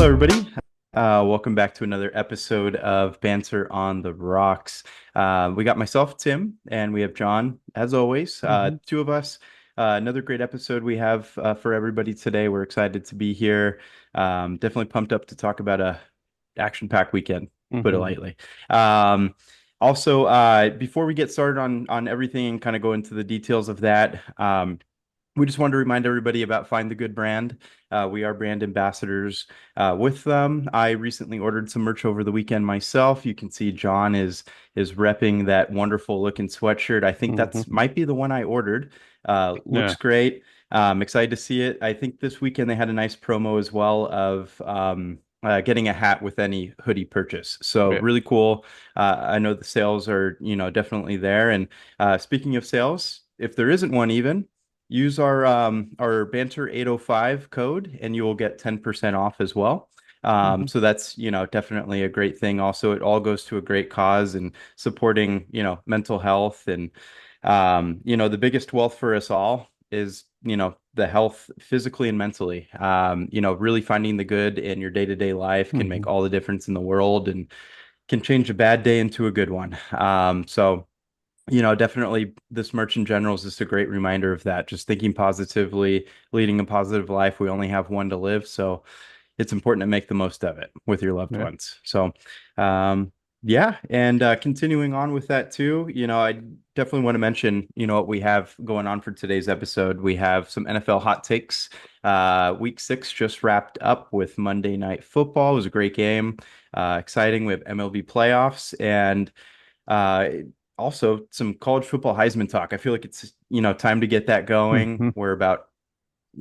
Hello, everybody. Welcome back to another episode of Banter on the Rocks. We got myself, Tim, and we have John, as always. Hmm. Two of us. Another great episode we have for everybody today. We're excited to be here. Definitely pumped up to talk about a action-packed weekend, to put it Hmm. lightly. Also, before we get started on everything and kind of go into the details of that, we just wanted to remind everybody about Find the Good brand. We are brand ambassadors with them. I recently ordered some merch over the weekend myself. You can see John is repping that wonderful looking sweatshirt. I think Hmm. that's might be the one I ordered. Looks Yeah. great. Excited to see it. I think this weekend they had a nice promo as well of getting a hat with any hoodie purchase. So Yeah. really cool. I know the sales are, definitely there. And speaking of sales, if there isn't one even, use our Banter 805 code and you will get 10% off as well. Hmm. So that's, definitely a great thing. Also, it all goes to a great cause and supporting, mental health and the biggest wealth for us all is, the health physically and mentally. Really finding the good in your day-to-day life can make Hmm. all the difference in the world and can change a bad day into a good one. So definitely this merch in general is just a great reminder of that. Just thinking positively, leading a positive life. We only have one to live, so it's important to make the most of it with your loved Yeah. ones. So, yeah, and continuing on with that too, I definitely want to mention, what we have going on for today's episode. We have some NFL hot takes. Week 6 just wrapped up with Monday Night Football. It was a great game, exciting. We have MLB playoffs and uh, also some college football Heisman talk. I feel like it's, time to get that going. Hmm. We're about,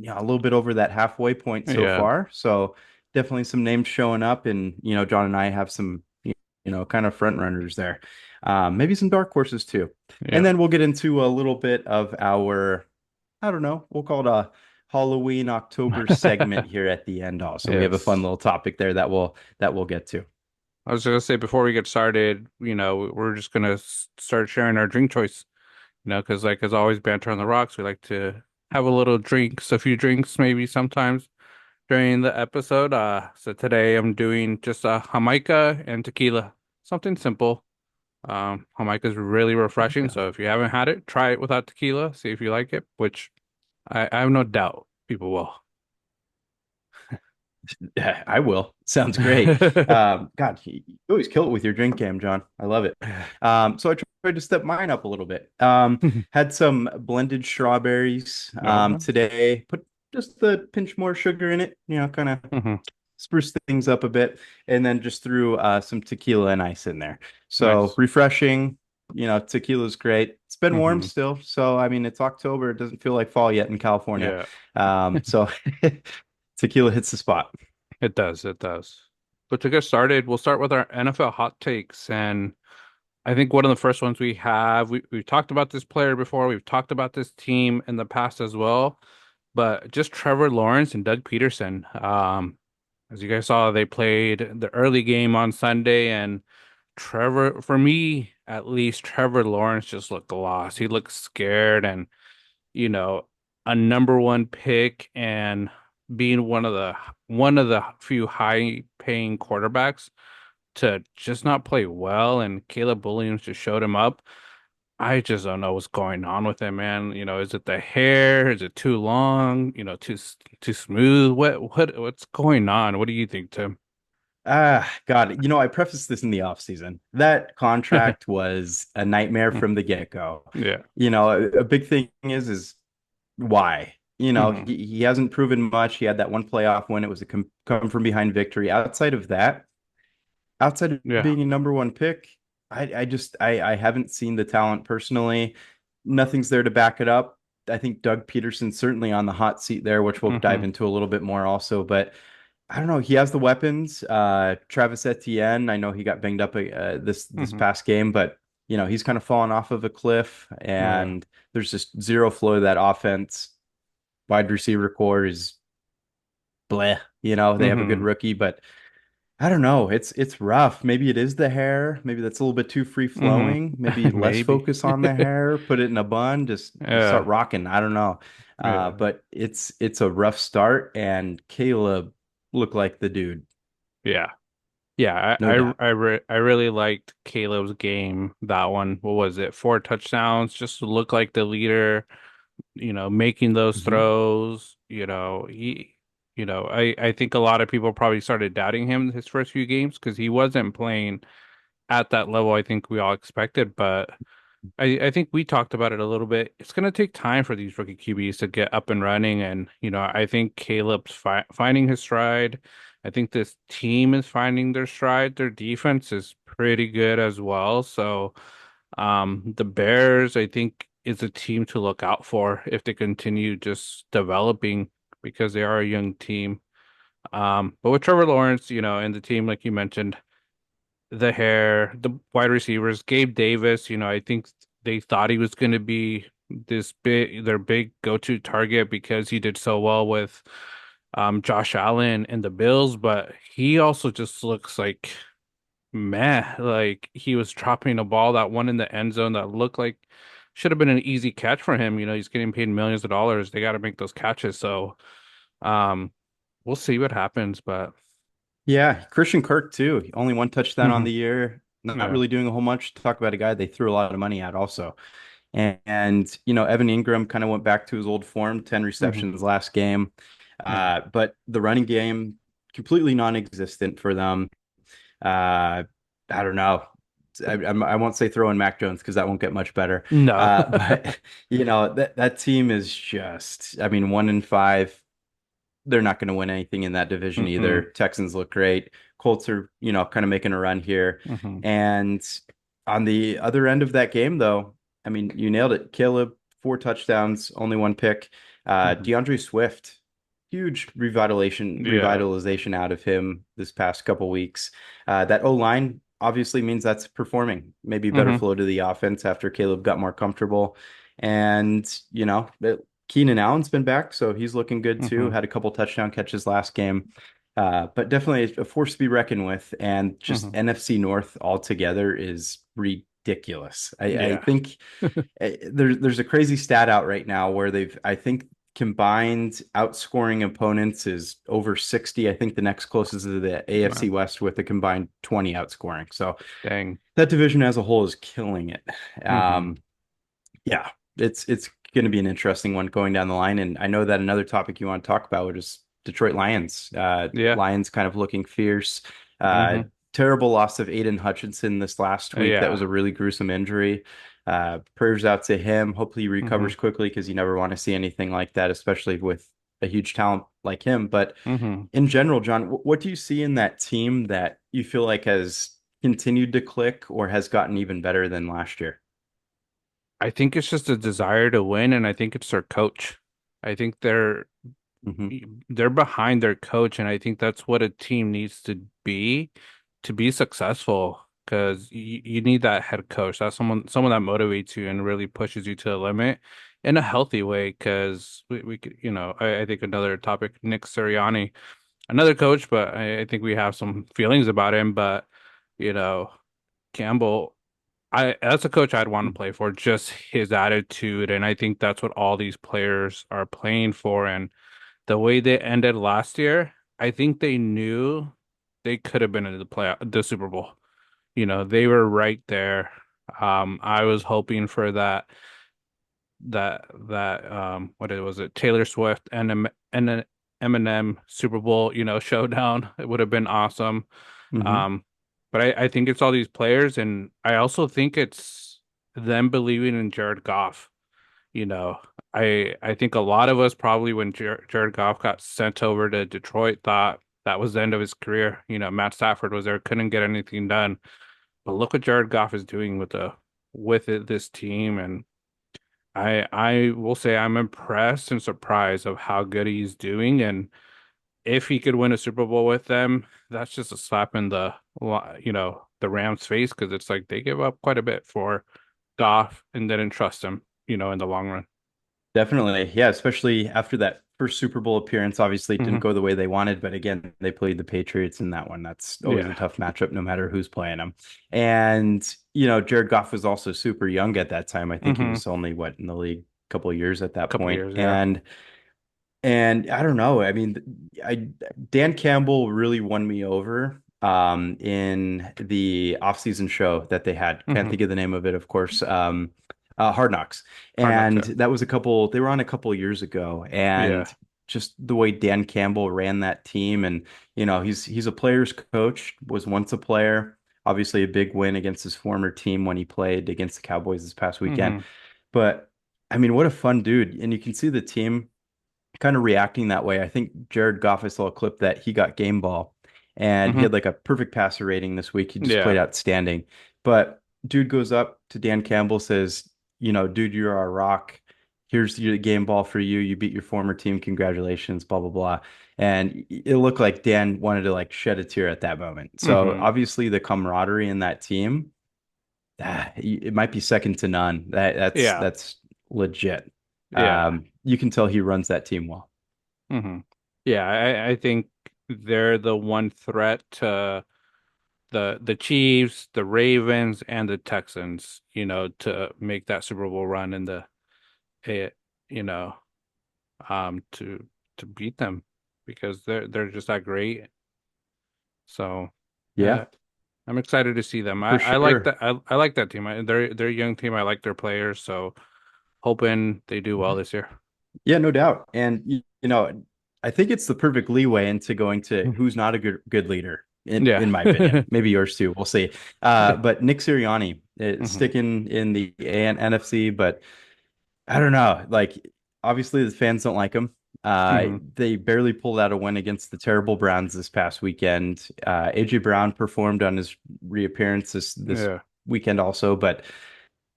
a little bit over that halfway point so Yeah. far. So definitely some names showing up and, John and I have some, kind of front runners there. Maybe some dark horses too. And Yeah. then we'll get into a little bit of our, I don't know, we'll call it a Halloween October segment here at the end also. We have a fun Yes. little topic there that we'll get to. I was gonna say before we get started, we're just gonna start sharing our drink choice. Because like as always, banter on the rocks. We like to have a little drinks, a few drinks maybe sometimes during the episode. So today I'm doing just a Jamaica and tequila, something simple. Jamaica is really refreshing. So if you haven't had it, try it without tequila. See if you like it, which I have no doubt people will. Yeah, I will. Sounds great. God, you always kill it with your drink game, John. I love it. So I tried to step mine up a little bit. Had some blended strawberries No. today. Put just the pinch more sugar in it, kind of Hmm. spruce things up a bit, and then just threw some tequila and ice in there. So Nice. refreshing. Tequila's great. It's been warm Hmm. still, so I mean it's October. It doesn't feel like fall yet in California. Yeah, So tequila hits the spot. it does. It does. But to get started, we'll start with our NFL hot takes. And I think one of the first ones we have, we've talked about this player before. We've talked about this team in the past as well. But just Trevor Lawrence and Doug Peterson. As you guys saw, they played the early game on Sunday, and Trevor, for me at least, Trevor Lawrence just looked lost. He looked scared, and you know, a number one pick and being one of the few high paying quarterbacks to just not play well, and Caleb Williams just showed him up. I just don't know what's going on with him, man. Is it the hair? Is it too long? Too smooth? What's going on? What do you think, Tim? God, I prefaced this in the off season. That contract was a nightmare from the get-go. Yeah. A big thing is why? Hmm. He hasn't proven much. He had that one playoff win. It was a come from behind victory. Outside of that, outside of Yeah. being a number one pick, I haven't seen the talent personally. Nothing's there to back it up. I think Doug Peterson's certainly on the hot seat there, which we'll dive Hmm. into a little bit more also. But I don't know. He has the weapons. Travis Etienne, I know he got banged up this Hmm. past game, but he's kind of fallen off of a cliff, Yeah. and there's just zero flow to that offense. Wide receiver core is bleh. They have a good Hmm. rookie, but I don't know. It's rough. Maybe it is the hair. Maybe that's a little bit too free Hmm. flowing. Maybe less Maybe. focus on the hair. Put it in a bun. Just start Yeah. rocking. I don't know. Yeah. But it's a rough start, and Caleb. look like the dude, Yeah. Yeah, no doubt. I really liked Caleb's game. That one, what was it? 4 touchdowns, just to look like the leader, making those Hmm. throws. I think a lot of people probably started doubting him his first few games because he wasn't playing at that level I think we all expected. But I think we talked about it a little bit. It's going to take time for these rookie QBs to get up and running. And, I think Caleb's finding his stride. I think this team is finding their stride. Their defense is pretty good as well. So, the Bears, I think, is a team to look out for if they continue just developing because they are a young team. But with Trevor Lawrence, and the team, like you mentioned, the hair, the wide receivers, Gabe Davis, I think they thought he was going to be their big go-to target because he did so well with Josh Allen and the Bills, but he also just looks like meh, like he was dropping a ball that one in the end zone that looked like should have been an easy catch for him. He's getting paid millions of dollars. They got to make those catches. So, um, we'll see what happens, but Yeah, Christian Kirk too. Only one touchdown on mhm, the year. Not yeah. really doing a whole much. Talk about a guy they threw a lot of money at also. And Evan Ingram kind of went back to his old form, 10 Hmm. receptions last game. Yeah. But the running game, completely non-existent for them. Uh, I don't know. I won't say throw in Mac Jones because that won't get much better. No. But that team is just, I mean, 1-5. They're not going to win anything in that division either. Mm-mm. Texans look great. Colts are, kind of making a run here. Hmm. And on the other end of that game, though, I mean, you nailed it. Caleb, 4 touchdowns, only one pick. Hmm. DeAndre Swift, huge Yeah. revitalization out of him this past couple weeks. That O line obviously means that's performing. Maybe better Hmm. flow to the offense after Caleb got more comfortable. And, Keenan Allen's been back, so he's looking good too. Hmm. Had a couple touchdown catches last game. But definitely a force to be reckoned with. And just Hmm. NFC North altogether is ridiculous. I Yeah. think there's a crazy stat out right now where I think, combined outscoring opponents is over 60. I think the next closest is the AFC Wow. West with a combined 20 outscoring. So Dang. that division as a whole is killing it. Hmm. Yeah, it's going to be an interesting one going down the line. And I know that another topic you want to talk about is Detroit Lions. Yeah. Lions kind of looking fierce. Uh, Hmm. Terrible loss of Aiden Hutchinson this last week. That was Yeah. a really gruesome injury. Prayers out to him. Hopefully he Hmm. recovers quickly because you never want to see anything like that, especially with a huge talent like him. But Hmm. in general, John, what do you see in that team that you feel like has continued to click or has gotten even better than last year? I think it's just a desire to win, and I think it's their coach. I think Hmm. they're behind their coach, and I think that's what a team needs to be successful. Because you need that head coach. That's someone that motivates you and really pushes you to the limit in a healthy way. Because we could, I think another topic, Nick Sirianni, another coach, but I think we have some feelings about him. But you know, Campbell, I that's a coach I'd want to play for, just his attitude, and I think that's what all these players are playing for. And the way they ended last year, I think they knew they could have been in the Super Bowl. They were right there. I was hoping for that what was it, Taylor Swift and an Eminem Super Bowl, showdown. It would have been awesome. Hmm. Um, but I think it's all these players, and I also think it's them believing in Jared Goff. You know, I think a lot of us probably when Jared Goff got sent over to Detroit thought that was the end of his career. Matt Stafford was there, couldn't get anything done. But look what Jared Goff is doing this team, and I will say I'm impressed and surprised of how good he's doing. And if he could win a Super Bowl with them, that's just a slap in the Rams' face because it's like they give up quite a bit for Goff and didn't trust him, in the long run. Definitely. Yeah, especially after that first Super Bowl appearance. Obviously, it didn't Hmm. go the way they wanted, but again, they played the Patriots in that one. That's always Yeah. a tough matchup, no matter who's playing them. And Jared Goff was also super young at that time. I think he Hmm. was only, what, in the league a couple of years at that Couple point. years, yeah. And And I don't know. I mean, Dan Campbell really won me over in the off-season show that they had. Can't Hmm. think of the name of it, of course. Hard Knocks. Hard Knocks. And that was a couple, they were on a couple years ago. Yeah. And just the way Dan Campbell ran that team and he's a player's coach, was once a player. Obviously a big win against his former team when he played against the Cowboys this past weekend. Hmm. But I mean, what a fun dude. And you can see the team kind of reacting that way. I think Jared Goff, I saw a clip that he got game ball and he Hmm. had like a perfect passer rating this week. He just played Yeah. outstanding. But dude goes up to Dan Campbell, says, dude, you're our rock. Here's your game ball for you. You beat your former team. Congratulations, blah, blah, blah. And it looked like Dan wanted to like shed a tear at that moment. So Hmm. obviously the camaraderie in that team, it might be second to none. Yeah. That's legit. Yeah. You can tell he runs that team well. Hmm. Yeah. I think they're the one threat to the Chiefs, the Ravens, and the Texans, to make that Super Bowl run in eh, you know, to beat them because they're just that great. So, uh, Yeah, I'm excited to see them. for I like sure. that. I like that team. They're a young team. I like their players. So, hoping they do well Mhm. this year. Yeah, no doubt. And I think it's the perfect leeway into going to who's not a good leader, Yeah. in my opinion. Maybe yours too. We'll see. Yeah. But Nick Sirianni is Hmm. sticking in the NFC, but I don't know. Like, obviously, the fans don't like him. Hmm. They barely pulled out a win against the terrible Browns this past weekend. AJ Brown performed on his reappearance this Yeah. weekend also, but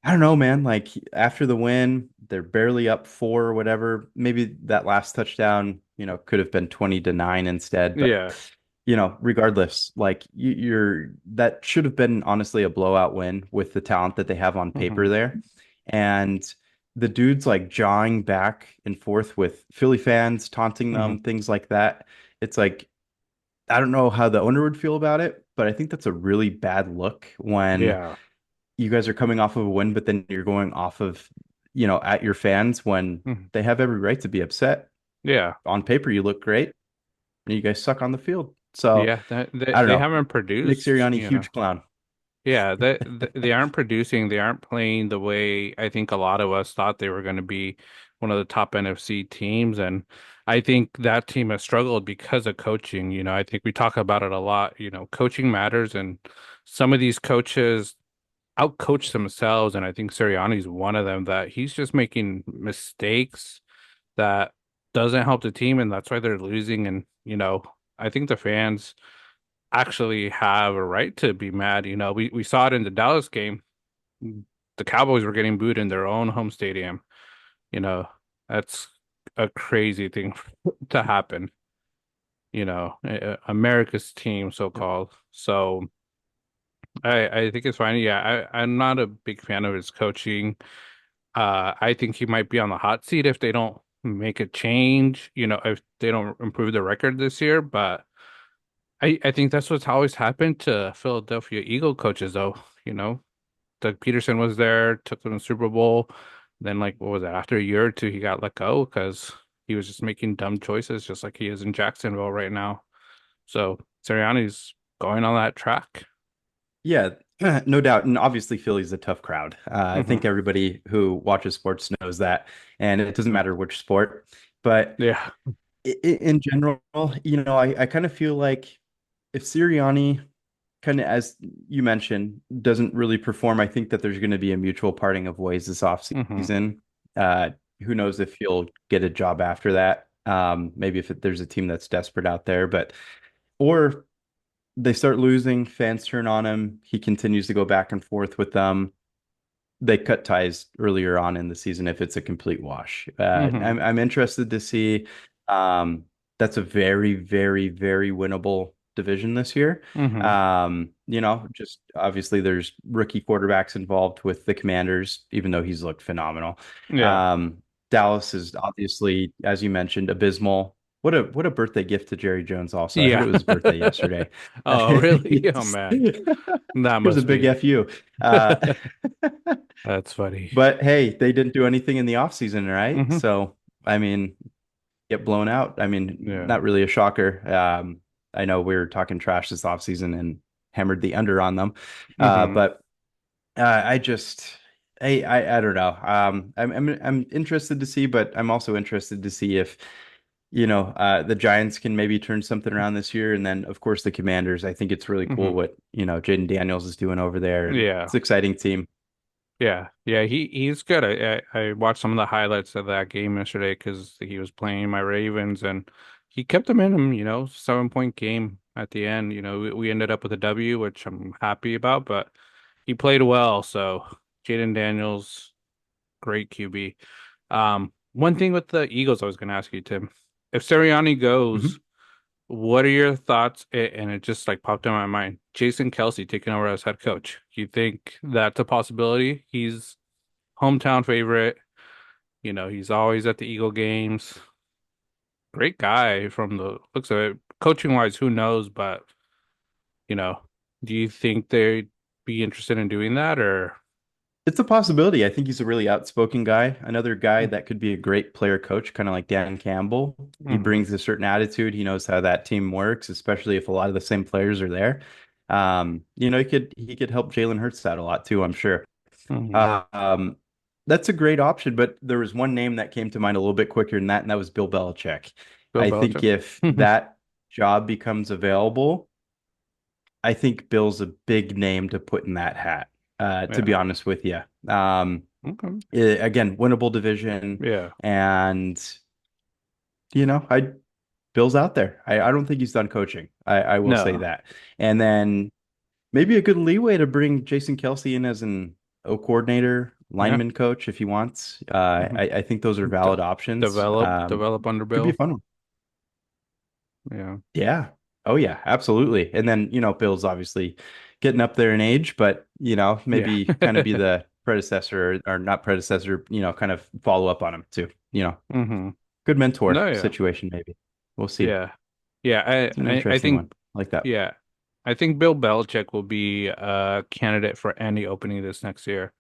I don't know, man. Like after the win, they're barely up four or whatever. Maybe that last touchdown, could have been 20-9 instead. But Yeah. regardless, like you're that should have been honestly a blowout win with the talent that they have on paper Hmm. there. And the dude's like jawing back and forth with Philly fans, taunting Hmm. them, things like that. It's like I don't know how the owner would feel about it, but I think that's a really bad look when Yeah. you guys are coming off of a win, but then you're going off of, at your fans when Hmm. they have every right to be upset. Yeah. On paper, you look great, and you guys suck on the field. So Yeah. They, I don't they know. haven't Nick produced, Sirianni, huge clown. Yeah, they aren't producing, they aren't playing the way I think a lot of us thought they were going to be one of the top NFC teams. And I think that team has struggled because of coaching. I think we talk about it a lot. Coaching matters, and some of these coaches outcoach themselves. And I think Sirianni's one of them that he's just making mistakes that doesn't help the team, and that's why they're losing. And, I think the fans actually have a right to be mad. We saw it in the Dallas game. The Cowboys were getting booed in their own home stadium. You know, that's a crazy thing to happen. America's team, so Yep. called. So I think it's fine. Yeah, I'm not a big fan of his coaching. I think he might be on the hot seat if they don't make a change, if they don't improve the record this year. But I think that's what's always happened to Philadelphia Eagle coaches, though. Doug Peterson was there, took them to the Super Bowl. Then, like, what was it? After a year or two, he got let go because he was just making dumb choices, just like he is in Jacksonville right now. So Sirianni's going on that track. Yeah, no doubt. And obviously, Philly's a tough crowd. I Hmm. think everybody who watches sports knows that, and it doesn't matter which sport. But Yeah. in general, I kind of feel like if Sirianni, kind of as you mentioned, doesn't really perform, I think that there's going to be a mutual parting of ways this Hmm. offseason. Uh, who knows if he'll get a job after that? Maybe if there's a team that's desperate out there, but or they start losing, fans turn on him. He continues to go back and forth with them. They cut ties earlier on in the season if it's a complete wash. Hmm. I'm interested to see. Um, that's a very, very, very winnable division this year. Hmm. Just obviously there's rookie quarterbacks involved with the Commanders, even though he's looked phenomenal. Yeah. Um, Dallas is obviously, as you mentioned, abysmal. What a birthday gift to Jerry Jones also. I heard it Yeah. was his birthday yesterday. Oh, really? Oh, Yes. man. That Here's a must big be. FU. Uh, That's funny. but hey, they didn't do anything in the off season, right? Hmm. So, I mean, get blown out. I mean, Yeah. not really a shocker. I know we were talking trash this offseason and hammered the under on them. Hmm. But I just I don't know. I'm interested to see, but I'm also interested to see if the Giants can maybe turn something around this year, and then of course the Commanders. I think it's really cool Hmm. what Jaden Daniels is doing over there, and Yeah. it's an exciting team. Yeah. Yeah. He's good. I watched some of the highlights of that game yesterday because he was playing my Ravens and he kept them in him, 7 point game at the end. We ended up with a W, which I'm happy about, but he played well. So Jaden Daniels, great QB. One thing with the Eagles, I was going to ask you, Tim, if Sirianni goes, Mhm. what are your thoughts? And it just like popped in my mind. Jason Kelsey taking over as head coach. Do you think that's a possibility? He's hometown favorite. He's always at the Eagle games. Great guy from the looks of it. Coaching wise, who knows? But, you know, do you think they'd be interested in doing that or? It's a possibility. I think he's a really outspoken guy. Another guy that could be a great player coach, kind of like Dan Campbell. He Mm-hmm. brings a certain attitude. He knows how that team works, especially if a lot of the same players are there. He could help Jalen Hurts out a lot too, I'm sure. Hmm. Um, that's a great option, but there was one name that came to mind a little bit quicker than that, and that was Bill Belichick. Bill I think Belichick. if that job becomes available, I think Bill's a big name to put in that hat, to be Yeah. honest with you. Um, Okay. Again, winnable division, Yeah. and I Bill's out there. I don't think he's done coaching. I will say No. that. And then maybe a good leeway to bring Jason Kelsey in as an O coordinator, Yeah. lineman coach if he wants. Hmm. I think those are De valid options. develop under Could be a Bill. fun one. Yeah. Yeah. Oh yeah, absolutely. And then, Bill's obviously getting up there in age, but Yeah. maybe kind of be the predecessor or not predecessor, kind of follow up on him too. Hmm. Good mentor No, yeah. situation, maybe. We'll see. Yeah. Yeah. It's an I interesting think, one. I like that. yeah. I think Bill Belichick will be a candidate for any opening this next year.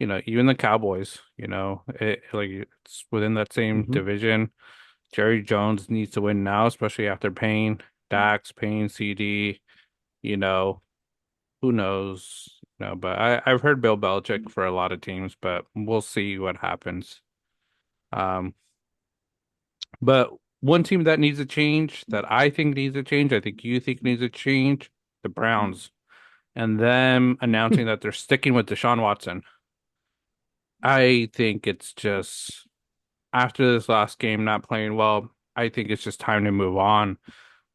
Even the Cowboys, like it's within that same Hmm. division. Jerry Jones needs to win now, especially after paying Dax, paying CD, you know, who knows? But I've heard Bill Belichick for a lot of teams, but we'll see what happens. Um, but one team that needs a change that I think needs a change, I think you think needs a change, the Browns, and them announcing that they're sticking with Deshaun Watson. I think it's just after this last game not playing well, I think it's just time to move on.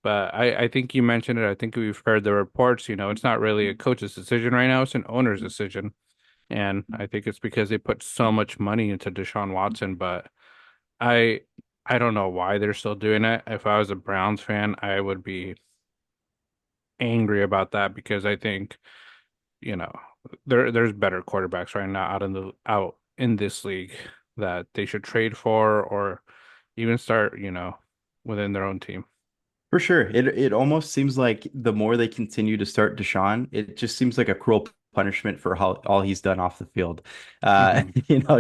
But I think you mentioned it. I think we've heard the reports. It's not really a coach's decision right now, it's an owner's decision. And I think it's because they put so much money into Deshaun Watson, but I I don't know why they're still doing it. If I was a Browns fan, I would be angry about that because I think, you know, there's better quarterbacks right now out in this league that they should trade for or even start, within their own team. For sure. It almost seems like the more they continue to start Deshaun, it just seems like a cruel punishment for how all he's done off the field. Hmm.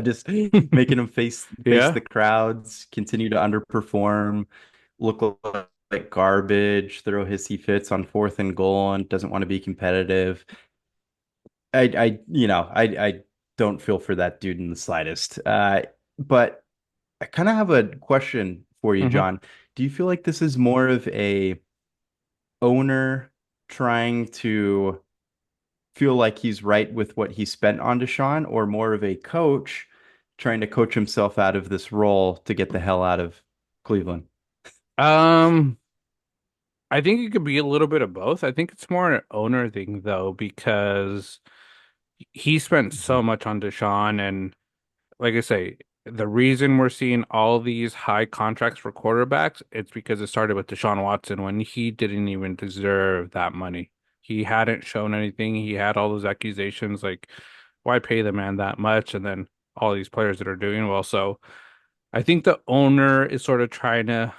Just making him face Yeah. the crowds, continue to underperform, look like garbage, throw hissy fits on fourth and goal and doesn't want to be competitive. I don't feel for that dude in the slightest. But I kind of have a question for you, Hmm. John. Do you feel like this is more of a owner trying to feel like he's right with what he spent on Deshaun, or more of a coach trying to coach himself out of this role to get the hell out of Cleveland? Um, I think it could be a little bit of both. I think it's more an owner thing though, because he spent so Mhm. much on Deshaun, and like I say, the reason we're seeing all these high contracts for quarterbacks, it's because it started with Deshaun Watson when he didn't even deserve that money. He hadn't shown anything. He had all those accusations, like, why pay the man that much? And then all these players that are doing well. So I think the owner is sort of trying to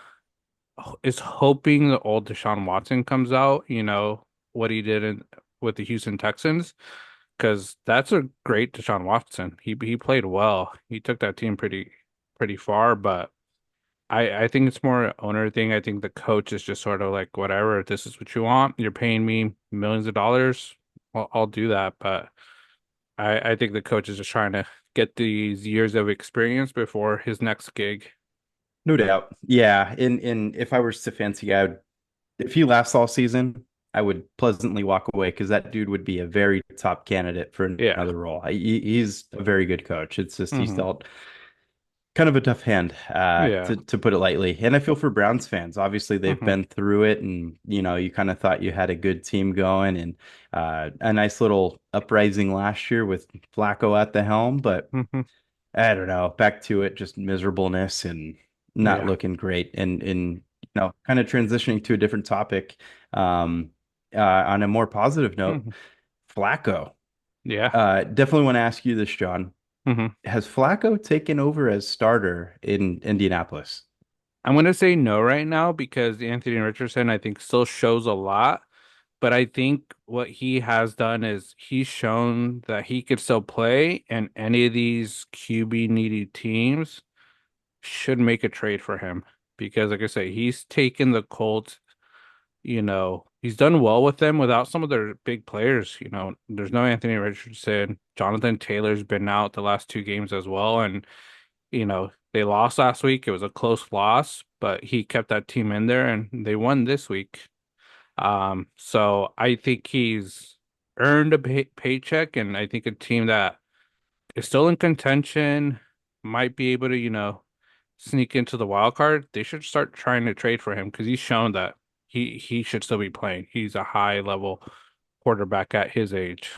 is hoping the old Deshaun Watson comes out, what he did with the Houston Texans, because that's a great Deshaun Watson. He played well. He took that team pretty far, but I think it's more an owner thing. I think the coach is just sort of like, whatever, if this is what you want, you're paying me millions of dollars, I'll do that. But I think the coach is just trying to get these years of experience before his next gig. No doubt. Yeah. In if I were Stefanski, if he lasts all season, I would pleasantly walk away because that dude would be a very top candidate for Yeah. another role. He's a very good coach. It's just he's Hmm. dealt kind of a tough hand, Yeah. to put it lightly. And I feel for Browns fans. Obviously, they've Hmm. been through it, and you kind of thought you had a good team going, and a nice little uprising last year with Flacco at the helm. But Hmm. I don't know, back to it, just miserableness and not Yeah. looking great. And kind of transitioning to a different topic, on a more positive note, Hmm. Flacco. Yeah. Definitely want to ask you this, John. Hmm. Has Flacco taken over as starter in Indianapolis? I'm gonna say no right now because Anthony Richardson, I think, still shows a lot. But I think what he has done is he's shown that he could still play, and any of these QB needy teams should make a trade for him. Because, like I say, he's taken the Colts, he's done well with them without some of their big players. There's no Anthony Richardson. Jonathan Taylor's been out the last two games as well. And, they lost last week. It was a close loss, but he kept that team in there and they won this week. So I think he's earned a paycheck, and I think a team that is still in contention might be able to, sneak into the wild card. They should start trying to trade for him because he's shown that he should still be playing. He's a high level quarterback at his age.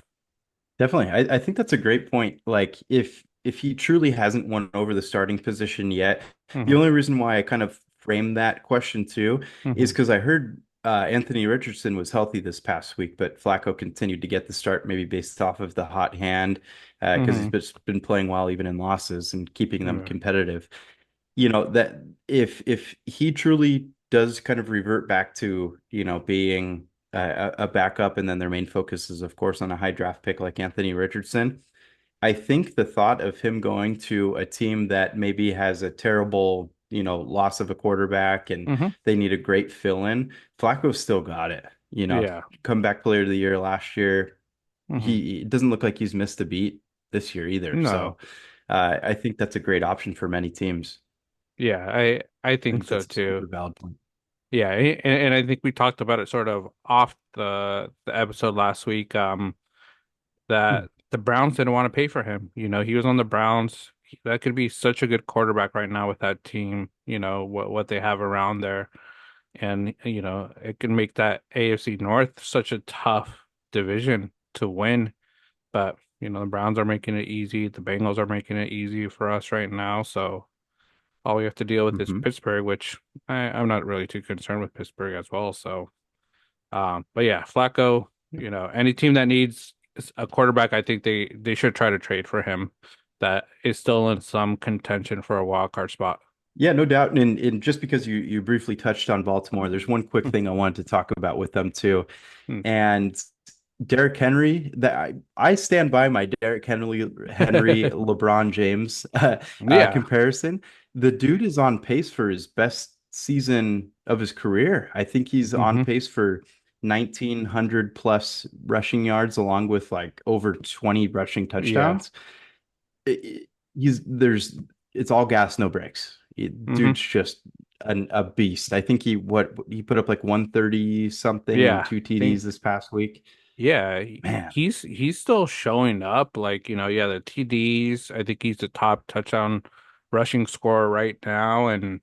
Definitely. I think that's a great point. Like if he truly hasn't won over the starting position yet, the Hmm. only reason why I kind of framed that question too is Hmm. because I heard Anthony Richardson was healthy this past week, but Flacco continued to get the start, maybe based off of the hot hand, because Hmm. he's been playing well even in losses and keeping them Yeah. competitive. That if he truly does kind of revert back to being a backup, and then their main focus is of course on a high draft pick like Anthony Richardson, I think the thought of him going to a team that maybe has a terrible loss of a quarterback and Hmm. they need a great fill in, Flacco's still got it. Yeah. Comeback player of the year last year. Hmm. He it doesn't look like he's missed a beat this year either, No. so I think that's a great option for many teams. Yeah, I I think think so that's a too. super valid point. Yeah, and I think we talked about it sort of off the episode last week. Hmm. That the Browns didn't want to pay for him. He was on the Browns. That could be such a good quarterback right now with that team. What they have around there, and it can make that AFC North such a tough division to win. But the Browns are making it easy. The Bengals are making it easy for us right now. So all we have to deal with is Hmm. Pittsburgh, which I'm not really too concerned with Pittsburgh as well. So, but yeah, Flacco, any team that needs a quarterback, I think they should try to trade for him. That is still in some contention for a wild card spot. Yeah, no doubt. And just because you briefly touched on Baltimore, there's one quick thing I wanted to talk about with them too. Hmm. And Derrick Henry, that I stand by my Derrick Henry LeBron James Yeah. comparison. The dude is on pace for his best season of his career. I think he's on Hmm. pace for 1900 plus rushing yards, along with like over 20 rushing Yeah. touchdowns. it- he's there's it's all gas, no brakes. Hmm. Dude's just a beast. I think he put up like 130 something and Yeah. two I TDs think this past week. yeah, Man. he's still showing up. Like, yeah, the TDs. I think he's the top touchdown rushing scorer right now, and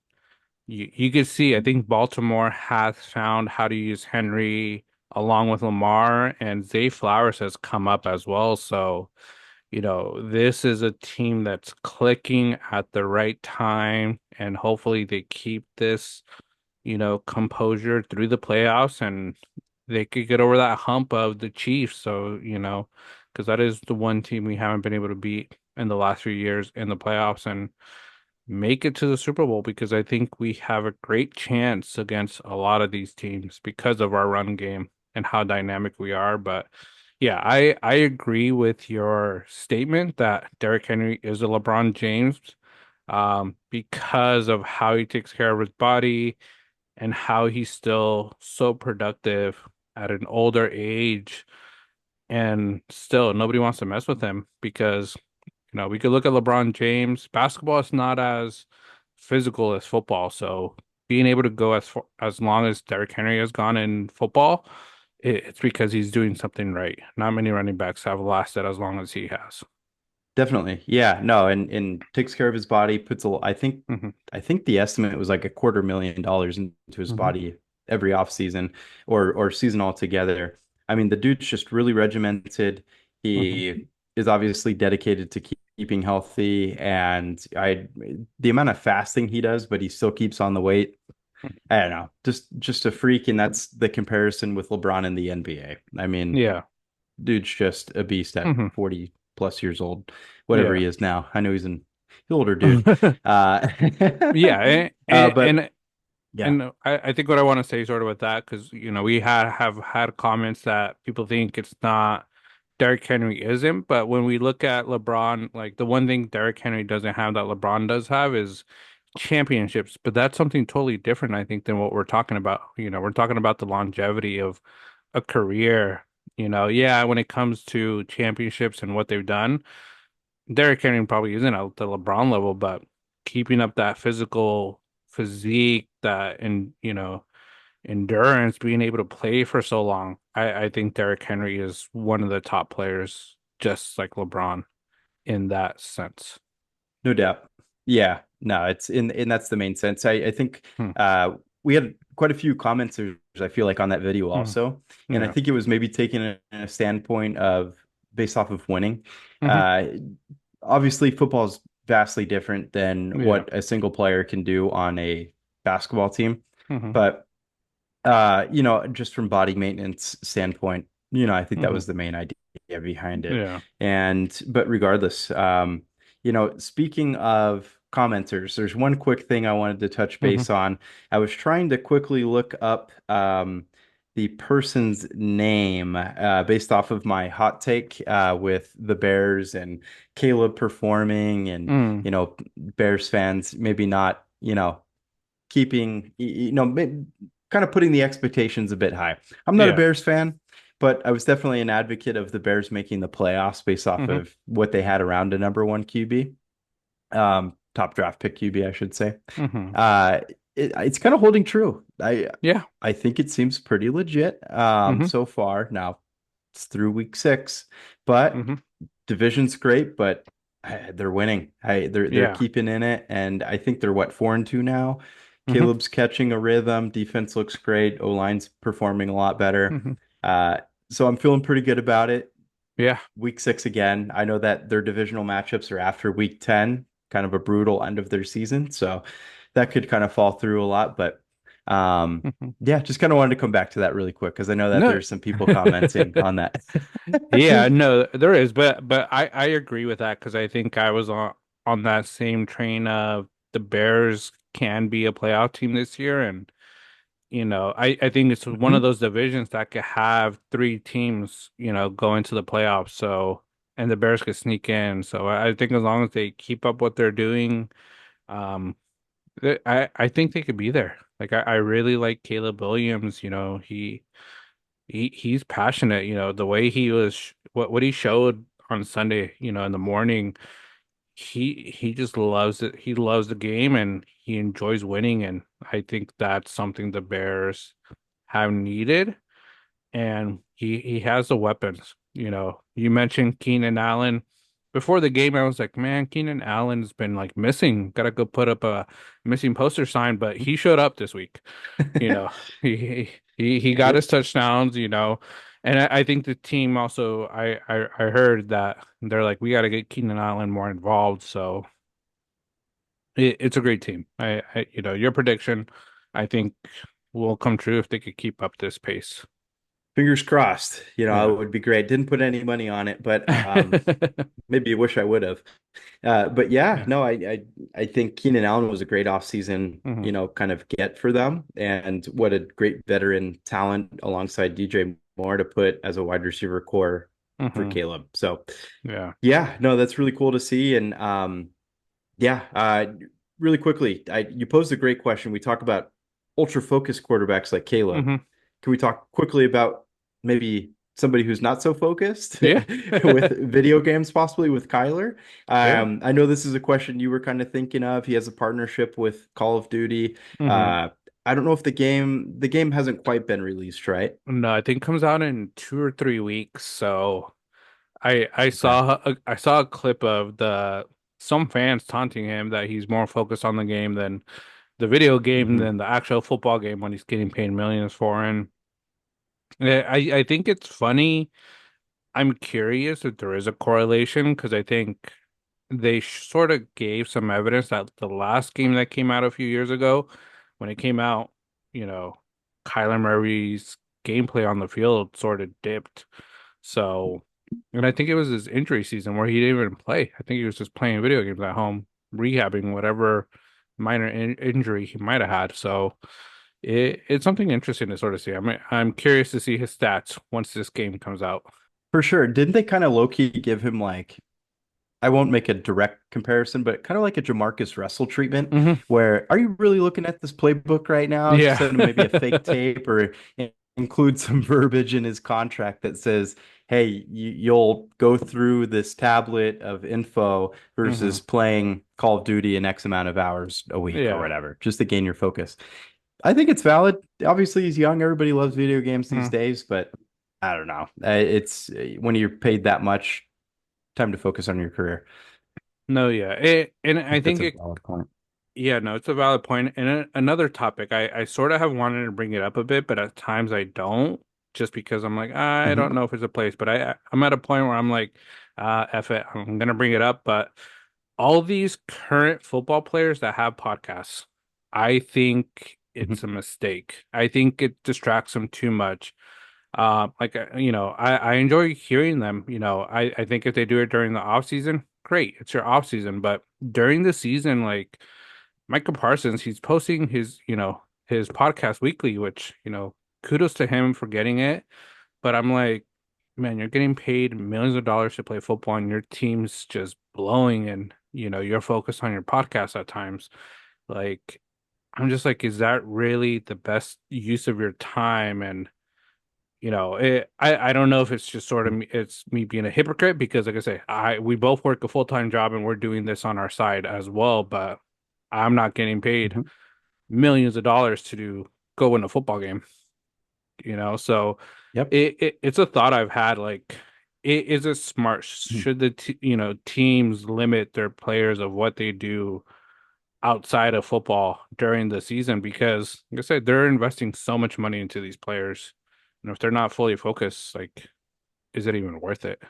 you can see, I think Baltimore has found how to use Henry along with Lamar, and Zay Flowers has come up as well. So, this is a team that's clicking at the right time, and hopefully they keep this, composure through the playoffs and they could get over that hump of the Chiefs. So, because that is the one team we haven't been able to beat in the last few years in the playoffs and make it to the Super Bowl because I think we have a great chance against a lot of these teams because of our run game and how dynamic we are. But yeah, I agree with your statement that Derrick Henry is a LeBron James. because of how he takes care of his body and how he's still so productive at an older age. And still, nobody wants to mess with him because, we could look at LeBron James. Basketball is not as physical as football. So being able to go as long as Derrick Henry has gone in football, it's because he's doing something right. Not many running backs have lasted as long as he has. Definitely. Yeah, no, and takes care of his body, puts a Hmm. I think the estimate was like $250,000 into his Hmm. body every offseason or season altogether. I mean, the dude's just really regimented. Hmm. He is obviously dedicated to keeping healthy, and I the amount of fasting he does, but he still keeps on the weight. I don't know, just a freak, and that's the comparison with LeBron in the NBA. I mean, Yeah. dude's just a beast at Hmm. 40 plus years old, whatever Yeah. he is now. I know he's an older dude. Uh, Yeah. but yeah. And I think what I want to say sort of with that, because we have had comments that people think it's not Derrick Henry isn't, but when we look at LeBron, like the one thing Derrick Henry doesn't have that LeBron does have is championships. But that's something totally different, I think, than what we're talking about. We're talking about the longevity of a career. Yeah, when it comes to championships and what they've done, Derrick Henry probably isn't at the LeBron level, but keeping up that physical physique, that and endurance, being able to play for so long, I think Derrick Henry is one of the top players, just like LeBron in that sense. No doubt. Yeah, no, it's in and that's the main sense. I think Hmm. we had quite a few commenters, I feel like, on that video Hmm. also. And I Yeah. think it was maybe taken in a standpoint of based off of winning. Hmm. Uh Obviously football is vastly different than Yeah. what a single player can do on a basketball team. Hmm. But just from body maintenance standpoint, I think that Hmm. was the main idea behind it. Yeah. But regardless, speaking of commenters, there's one quick thing I wanted to touch Hmm. base on. I was trying to quickly look up the person's name based off of my hot take with the Bears and Caleb performing and, Mm. Bears fans maybe not, keeping, kind of putting the expectations a bit high. I'm not a Yeah. Bears fan, but I was definitely an advocate of the Bears making the playoffs based off Hmm. of what they had around a number one QB, top draft pick QB, I should say. Hmm. Uh, it's kind of holding true. Yeah. I think it seems pretty legit Hmm. so far. Now it's through week 6, but Hmm. division's great, but they're winning. They're Yeah. keeping in it, and I think they're what 4-2 now. Hmm. Caleb's catching a rhythm. Defense looks great. O-line's performing a lot better. Hmm. Uh, so I'm feeling pretty good about it. Yeah. Week 6 again. I know that their divisional matchups are after week 10, kind of a brutal end of their season. So that could kind of fall through a lot. But Hmm. yeah, just kind of wanted to come back to that really quick because I know that No. there's some people commenting on that. Yeah, no, there is, but I agree with that because I think I was on that same train of the Bears can be a playoff team this year, and I think it's one of Mhm. those divisions that could have three teams, go into the playoffs. So and the Bears could sneak in. So I think as long as they keep up what they're doing, um, I think they could be there. Like I really like Caleb Williams. He's passionate, the way he was what he showed on Sunday, in the morning, he just loves it. He loves the game and he enjoys winning, and I think that's something the Bears have needed, and he has the weapons. You mentioned Keenan Allen. Before the game, I was like, man, Keenan Allen's been like missing. Gotta go put up a missing poster sign, but he showed up this week. You know, he got his Yep. touchdowns, and I think the team also I heard that they're like we got to get Keenan Allen more involved. So it's a great team. Your prediction I think will come true if they could keep up this pace. Fingers crossed. It Yeah. would be great. Didn't put any money on it, but maybe I wish I would have. But yeah, Yeah. no, I think Keenan Allen was a great offseason, Hmm. kind of get for them. And what a great veteran talent alongside DJ Moore to put as a wide receiver core for Hmm. Caleb. So Yeah. yeah, no, that's really cool to see. And Yeah, really quickly, you posed a great question. We talk about ultra focused quarterbacks like Caleb. Hmm. Can we talk quickly about maybe somebody who's not so focused Yeah. with video games, possibly with Kyler? Sure. I know this is a question you were kind of thinking of. He has a partnership with Call of Duty. Hmm. Uh, I don't know if the game hasn't quite been released, right? No, I think it comes out in 2 or 3 weeks. So I Okay. saw a clip of the some fans taunting him that he's more focused on the game than the video game Hmm. than the actual football game when he's getting paid millions for. And I think it's funny. I'm curious if there is a correlation because I think they sort of gave some evidence that the last game that came out a few years ago, when it came out, you know, Kyler Murray's gameplay on the field sort of dipped. So, and I think it was his injury season where he didn't even play. I think he was just playing video games at home, rehabbing whatever minor injury he might have had. So it's something interesting to sort of see. I'm curious to see his stats once this game comes out. For sure. Didn't they kind of low-key give him like I won't make a direct comparison, but kind of like a Jamarcus Russell treatment, Hmm. where are you really looking at this playbook right now? Just Yeah. send him maybe a fake tape or include some verbiage in his contract that says, hey, you'll go through this tablet of info Hmm. versus playing Call of Duty an X amount of hours a week or Yeah. whatever, just to gain your focus. I think it's valid. Obviously, he's young. Everybody loves video games these Mm. days, but I don't know. It's when you're paid that much, time to focus on your career. No, yeah. And I I think that's think a it, valid point. yeah, no, it's a valid point. And another topic, I sort of have wanted to bring it up a bit, but at times I don't, just because I'm like, I don't Hmm. know if it's a place, but I'm at a point where I'm like, F it, I'm gonna bring it up. But all these current football players that have podcasts, I think it's a Hmm. mistake. I think it distracts them too much. I enjoy hearing them. I think if they do it during the off season, great. It's your off season. But during the season, like Michael Parsons, he's posting his podcast weekly, which, kudos to him for getting it. But I'm like, man, you're getting paid millions of dollars to play football and your team's just blowing and, you're focused on your podcast at times. Like, I'm just like, is that really the best use of your time? And I don't know if it's just sort of it's me being a hypocrite because, like I say, we both work a full-time job and we're doing this on our side as well, but I'm not getting paid Hmm. millions of dollars to go win a football game, So Yep. it's a thought I've had, like, is it smart? Mhm. Should the teams limit their players of what they do outside of football during the season? Because, like I said, they're investing so much money into these players. And if they're not fully focused, like, is it even worth it?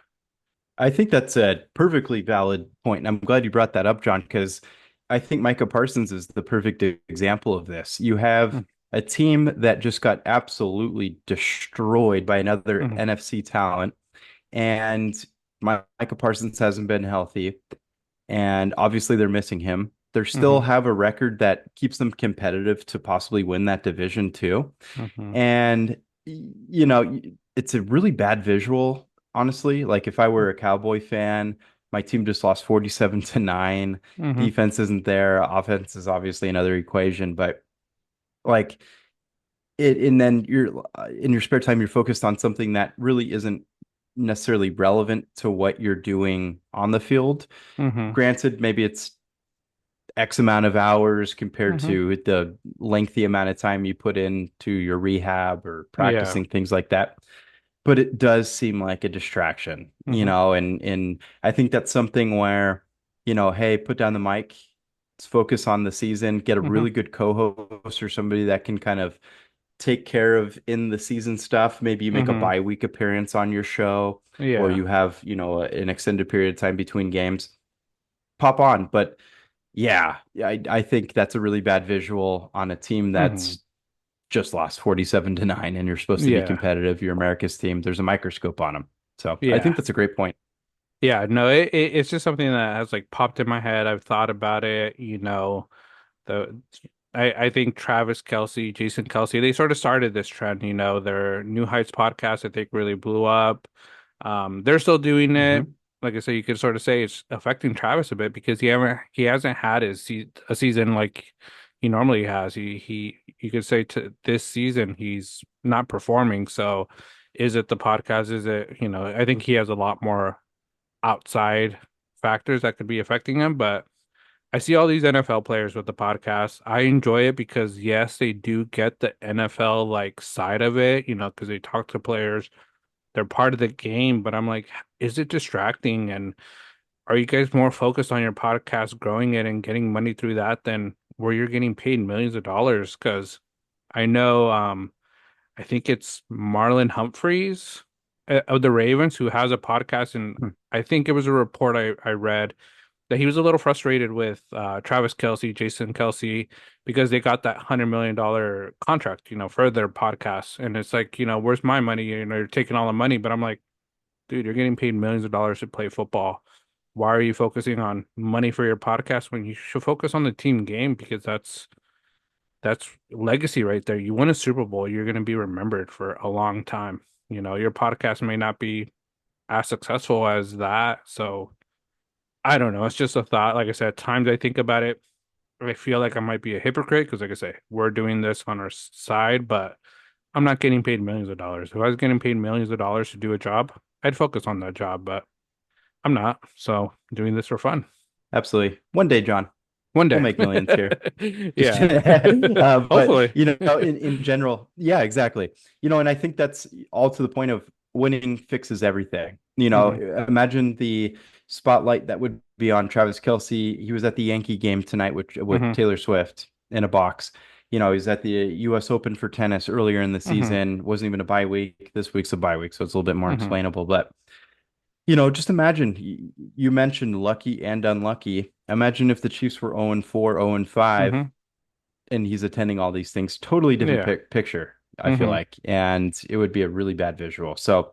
I think that's a perfectly valid point. And I'm glad you brought that up, John, because I think Micah Parsons is the perfect example of this. You have a team that just got absolutely destroyed by another Mm-hmm. NFC talent, and Micah Parsons hasn't been healthy, and obviously they're missing him. They still Hmm. have a record that keeps them competitive to possibly win that division too. Hmm. And it's a really bad visual, honestly. Like if I were a Cowboy fan, my team just lost 47-9. Hmm. Defense isn't there. Offense is obviously another equation, but like and then you're in your spare time, you're focused on something that really isn't necessarily relevant to what you're doing on the field. Hmm. Granted, maybe it's X amount of hours compared Hmm. to the lengthy amount of time you put into your rehab or Yeah. practicing things like that. But it does seem like a distraction, Hmm. and I think that's something where, hey, put down the mic, let's focus on the season, get a Hmm. really good co-host or somebody that can kind of take care of in the season stuff. Maybe you make a Hmm. bye week appearance on your show, or Yeah. you have, an extended period of time between games. Pop on. But yeah, I think that's a really bad visual on a team Hmm. that's just lost 47-9 and you're supposed to be Yeah. competitive. You're America's team. There's a microscope on them. So I Yeah. think that's a great point. Yeah. No, it's just something that has like popped in my head. I've thought about it, the I think Travis Kelsey, Jason Kelsey, they sort of started this trend, their New Heights podcast, I think, really blew up. They're still doing Hmm. it. like I say, you could sort of say it's affecting Travis a bit because he hasn't had a season like he normally has. He you could say to this season he's not performing. So is it the podcast? Is it, I think he has a lot more outside factors that could be affecting him, but I see all these NFL players with the podcast. I enjoy it because yes, they do get the NFL like side of it, because they talk to players. They're part of the game, but I'm like, is it distracting? And are you guys more focused on your podcast, growing it and getting money through that than where you're getting paid millions of dollars? Because I know, I think it's Marlon Humphreys of the Ravens who has a podcast, and Hmm. I think it was a report I read that he was a little frustrated with Travis Kelsey, Jason Kelsey, because they got that $100 million contract, for their podcast. And it's like, where's my money? You're taking all the money, but I'm like, dude, you're getting paid millions of dollars to play football. Why are you focusing on money for your podcast when you should focus on the team game? Because that's legacy right there. You win a Super Bowl, you're going to be remembered for a long time. Your podcast may not be as successful as that. So I don't know. It's just a thought. Like I said, at times I think about it, I feel like I might be a hypocrite because, like I say, we're doing this on our side, but I'm not getting paid millions of dollars. If I was getting paid millions of dollars to do a job, I'd focus on that job, but I'm not. So I'm doing this for fun. Absolutely. One day, John, One we'll day. make millions here. Just Yeah. but Hopefully. in general, yeah, exactly. And I think that's all to the point of winning fixes everything. Hmm. Imagine the spotlight that would be on Travis Kelsey. He was at the Yankee game tonight with Hmm. Taylor Swift in a box. He's at the US Open for tennis earlier in the Hmm. season. Wasn't even a bye week. This week's a bye week, so it's a little bit more Hmm. explainable. But just imagine you mentioned lucky and unlucky. Imagine if the Chiefs were 0 and 4, 0 and 5, Hmm. and he's attending all these things. Totally different Yeah. picture, I feel Hmm. like, and it would be a really bad visual. So,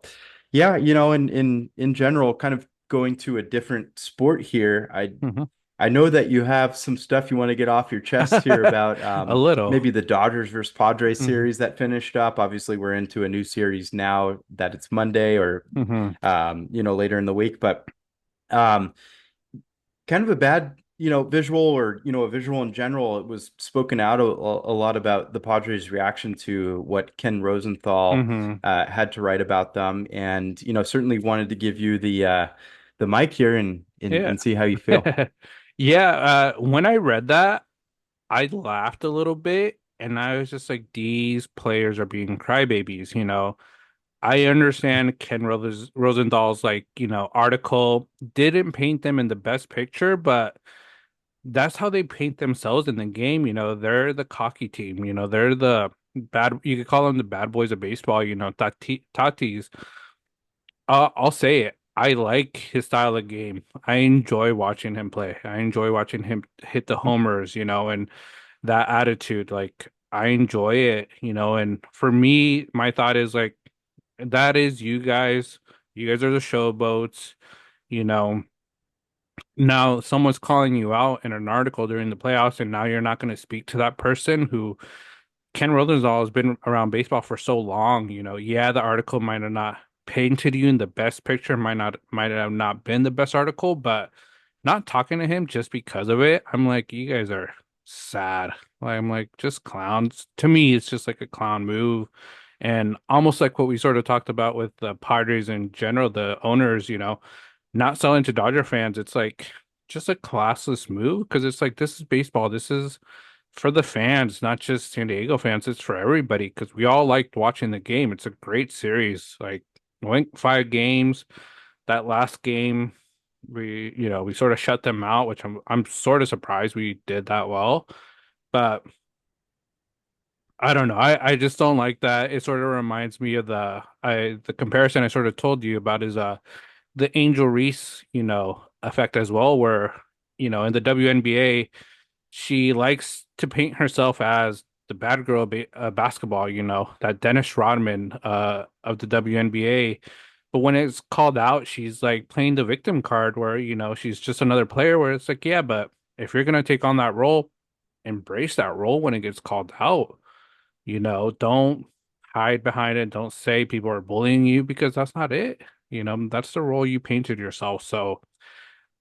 yeah, in general, kind of going to a different sport here. Hmm. I know that you have some stuff you want to get off your chest here about A little. maybe the Dodgers versus Padres Hmm. series that finished up. Obviously, we're into a new series now that it's Monday or Hmm. later in the week, but um, kind of a bad, visual or, a visual in general. It was spoken out a lot about the Padres' reaction to what Ken Rosenthal Hmm. had to write about them, and certainly wanted to give you the mic here Yeah. and see how you feel. Yeah, when I read that, I laughed a little bit and I was just like, these players are being crybabies. I understand Rosenthal's like, article didn't paint them in the best picture, but that's how they paint themselves in the game. They're the cocky team, they're the bad, you could call them the bad boys of baseball, Tatis. I'll say it. I like his style of game. I enjoy watching him play. I enjoy watching him hit the homers, and that attitude. Like I enjoy it, and for me, my thought is like that is you guys. You guys are the showboats, you know. Now someone's calling you out in an article during the playoffs, and now you're not going to speak to that person who Ken Rosenthal has been around baseball for so long, yeah, the article might have not painted you in the best picture, might have not been the best article, but not talking to him just because of it, I'm like, you guys are sad. Like, I'm like, just clowns. To me, it's just like a clown move. And almost like what we sort of talked about with the Padres in general, the owners, not selling to Dodger fans, it's like just a classless move because it's like this is baseball. This is for the fans, not just San Diego fans. It's for everybody because we all liked watching the game. It's a great series. Like went 5 games. That last game, we sort of shut them out, which I'm sort of surprised we did that well. But I don't know. I just don't like that. It sort of reminds me of the comparison I sort of told you about is the Angel Reese, effect as well, where, in the WNBA, she likes to paint herself as the bad girl basketball, that Dennis Rodman of the WNBA. But when it's called out, she's like playing the victim card where, she's just another player where it's like, yeah, but if you're gonna take on that role, embrace that role when it gets called out. Don't hide behind it. Don't say people are bullying you because that's not it. You know, that's the role you painted yourself. So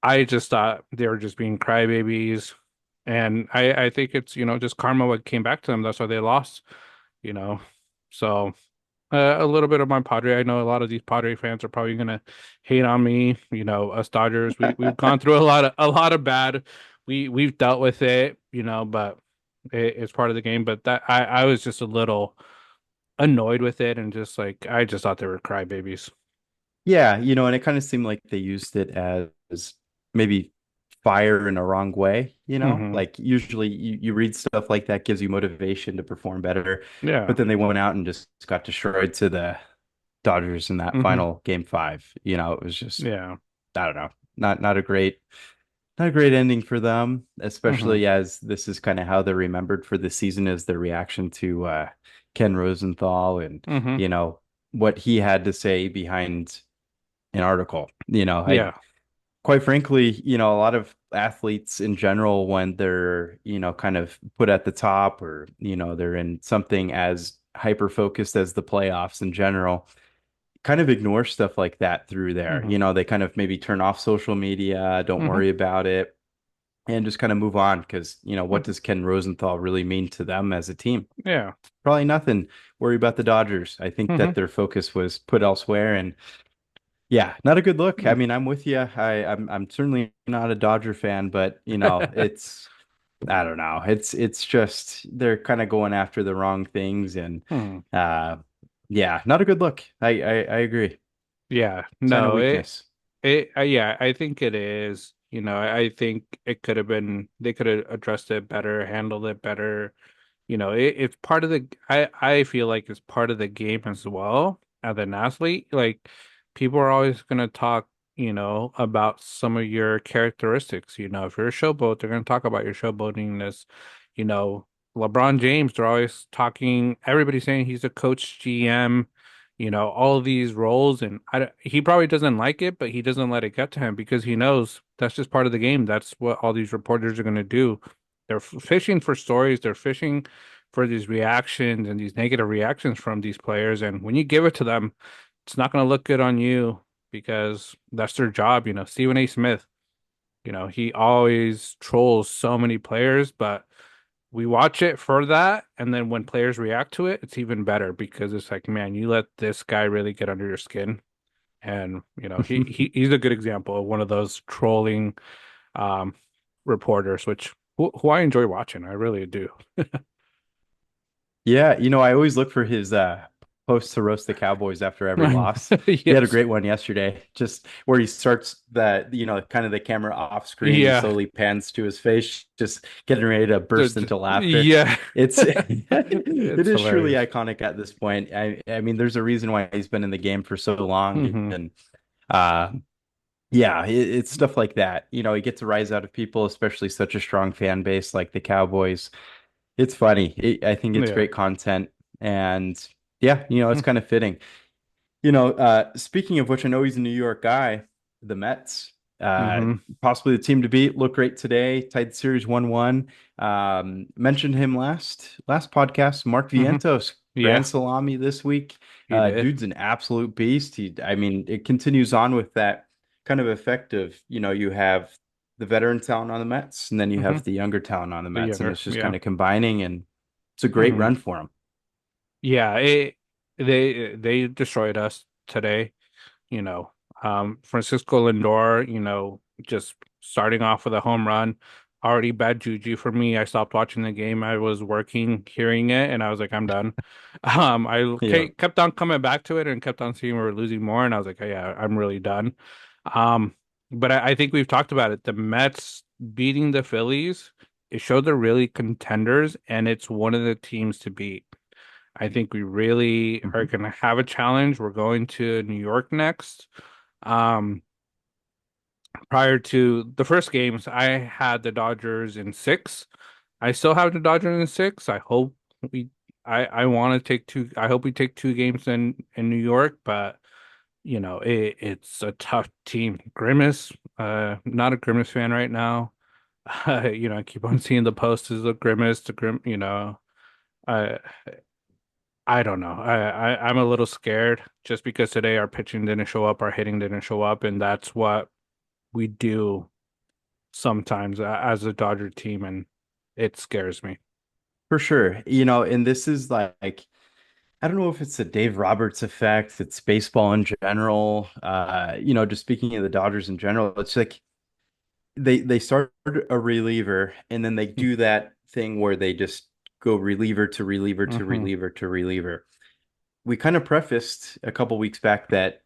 I just thought they were just being crybabies. And I think it's, just karma what came back to them. That's why they lost, you know. So a little bit of my Padre. I know a lot of these Padre fans are probably gonna hate on me. You know, us Dodgers, we've gone through a lot of bad. We've dealt with it, but it's part of the game. But that I was just a little annoyed with it, and just like I just thought they were crybabies. Yeah, and it kind of seemed like they used it as maybe fire in a wrong way, Hmm. like usually you read stuff like that gives you motivation to perform better, Yeah. but then they went out and just got destroyed to the Dodgers in that Hmm. final game five. It was just, Yeah. I don't know, not a great ending for them, Hmm. especially as this is kind of how they're remembered for the season is their reaction to Ken Rosenthal and, Hmm. you know, what he had to say behind an article. I Yeah. quite frankly, a lot of athletes in general, when they're, kind of put at the top or, they're in something as hyper focused as the playoffs in general, kind of ignore stuff like that through there. Hmm. They kind of maybe turn off social media, don't Hmm. worry about it, and just kind of move on because, what does Ken Rosenthal really mean to them as a team? Yeah. Probably nothing. Worry about the Dodgers. I think that Hmm. their focus was put elsewhere, and yeah, not a good look. I mean, I'm with you. I'm certainly not a Dodger fan, but it's I don't know. It's just they're kind of going after the wrong things, and Hmm. uh, yeah, not a good look. I agree. Yeah. Sign of No, weakness. yeah, I think it is. I think it could have been, they could have addressed it better, handled it better. It's part of I feel like it's part of the game as well as an athlete. Like people are always going to talk, about some of your characteristics. If you're a showboat, they're going to talk about your showboatingness. You know, LeBron James, they're always talking, everybody's saying he's a coach, GM, all of these roles. And he probably doesn't like it, but he doesn't let it get to him because he knows that's just part of the game. That's what all these reporters are going to do. They're fishing for stories. They're fishing for these reactions and these negative reactions from these players. And when you give it to them, it's not going to look good on you because that's their job. Stephen A. Smith, he always trolls so many players, but we watch it for that. And then when players react to it, it's even better because it's like, man, you let this guy really get under your skin. And, he's a good example of one of those trolling um, reporters, which who I enjoy watching. I really do. Yeah, I always look for his posts to roast the Cowboys after every loss. He had a Yes. great one yesterday, just where he starts that, kind of the camera off screen and Yeah. slowly pans to his face, just getting ready to burst into laughter. Yeah. It's it It's is truly hilarious. iconic at this point. I mean, there's a reason why he's been in the game for so long, Hmm. and uh yeah, it's stuff like that. He gets a rise out of people, especially such a strong fan base like the Cowboys. It's funny. I think it's Yeah. great content. And yeah, it's kind of fitting. Speaking of which, I know he's a New York guy, the Mets, Hmm. possibly the team to beat. Look great today. Tied the series 1-1. Mentioned him last podcast. Mark Hmm. Vientos, grand Yeah, salami this week. he did. Dude's an absolute beast. I mean, it continues on with that kind of effect of, you have the veteran talent on the Mets, and then you Hmm. have the younger talent on the The Mets, and younger. it's just Yeah. kind of combining, and it's a great Hmm. run for him. Yeah. They destroyed us today. you know. Francisco Lindor, just starting off with a home run, already bad juju for me. I stopped watching the game. I was working, hearing it, and I was like, I'm done. Yeah. Kept on coming back to it and kept on seeing we were losing more, and I was like, oh, yeah, I'm really done. Um, but I think we've talked about it. The Mets beating the Phillies, it showed they're really contenders, and it's one of the teams to beat. I think we really are Mhm. going to have a challenge. We're going to New York next. Um, Prior to the first games, I had the Dodgers in six. I still have the Dodgers in six. We, I want to take two. I hope we take two games in New York, but it's a tough team. Grimace, not a Grimace fan right now. I keep on seeing the posts of Grimace, the Grim, uh, I don't know. I'm a little scared just because today our pitching didn't show up, our hitting didn't show up, and that's what we do sometimes as a Dodger team, and it scares me. For sure. And this is like I don't know if it's the Dave Roberts effect, it's baseball in general. Just speaking of the Dodgers in general, it's like they start a reliever and then they do that thing where they just go reliever to reliever to Mm-hmm. reliever to reliever. We kind of prefaced a couple weeks back that,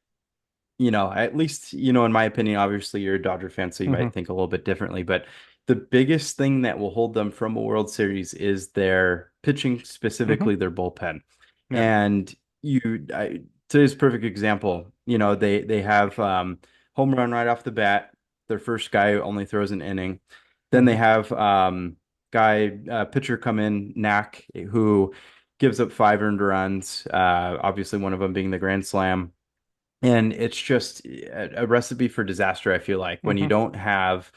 at least, in my opinion, obviously you're a Dodger fan, so you Mm-hmm. might think a little bit differently, but the biggest thing that will hold them from a World Series is their pitching, Mm-hmm. specifically their bullpen. Yeah. And today's a perfect example. They have home run right off the bat. Their first guy only throws an inning. Then they Mm-hmm. have pitcher come in, Knack, who gives up 5 earned runs. Obviously, one of them being the grand slam. And it's just a recipe for disaster, I feel like, when you Mm-hmm. don't have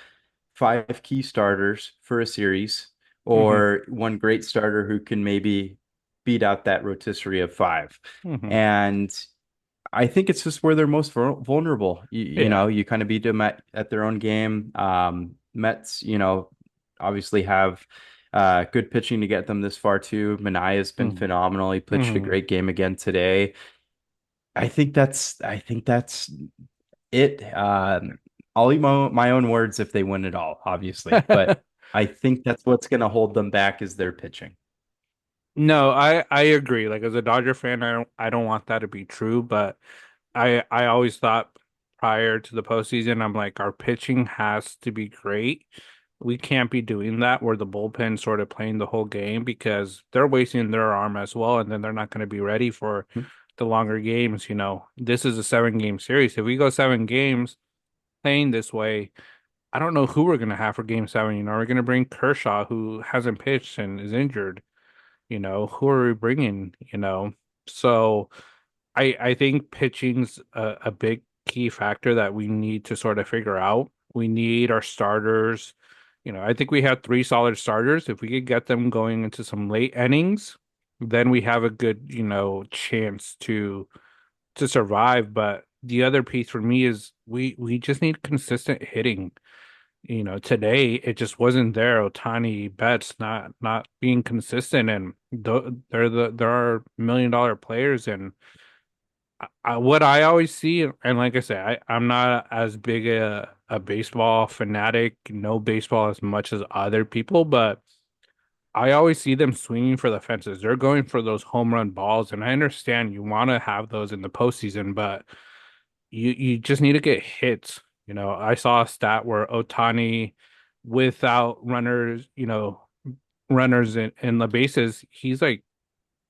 five key starters for a series Mm-hmm. or one great starter who can maybe beat out that rotisserie of five. Mm-hmm. And I think it's just where they're most vulnerable. Yeah. You kind of beat them at their own game. Mets, obviously have good pitching to get them this far too. Manaya's been Mm-hmm. phenomenal. He pitched a Mm-hmm. great game again today. I think that's it. I'll eat my own words if they win it all, obviously, but I think that's what's going to hold them back is their pitching. No, I agree. Like as a Dodger fan, I don't want that to be true, but I always thought prior to the postseason, I'm like our pitching has to be great. We can't be doing that where the bullpen sort of playing the whole game because they're wasting their arm as well, and then they're not going to be ready for the longer games. This is a 7 game series. If we go 7 games playing this way, I don't know who we're going to have for game 7. We're going to bring Kershaw, who hasn't pitched and is injured. Who are we bringing? So I think pitching's a big key factor that we need to sort of figure out. We need our starters. I think we have 3 solid starters. If we could get them going into some late innings, then we have a good, chance to survive. But the other piece for me is we just need consistent hitting. Today it just wasn't there. Otani Betts not being consistent, and there are $1 million players, and what I always see, and like I say, I'm not as big a baseball fanatic, know baseball as much as other people, but I always see them swinging for the fences. They're going for those home run balls, and I understand you want to have those in the postseason, but you just need to get hits. I saw a stat where Otani, without runners, runners in the bases, he's like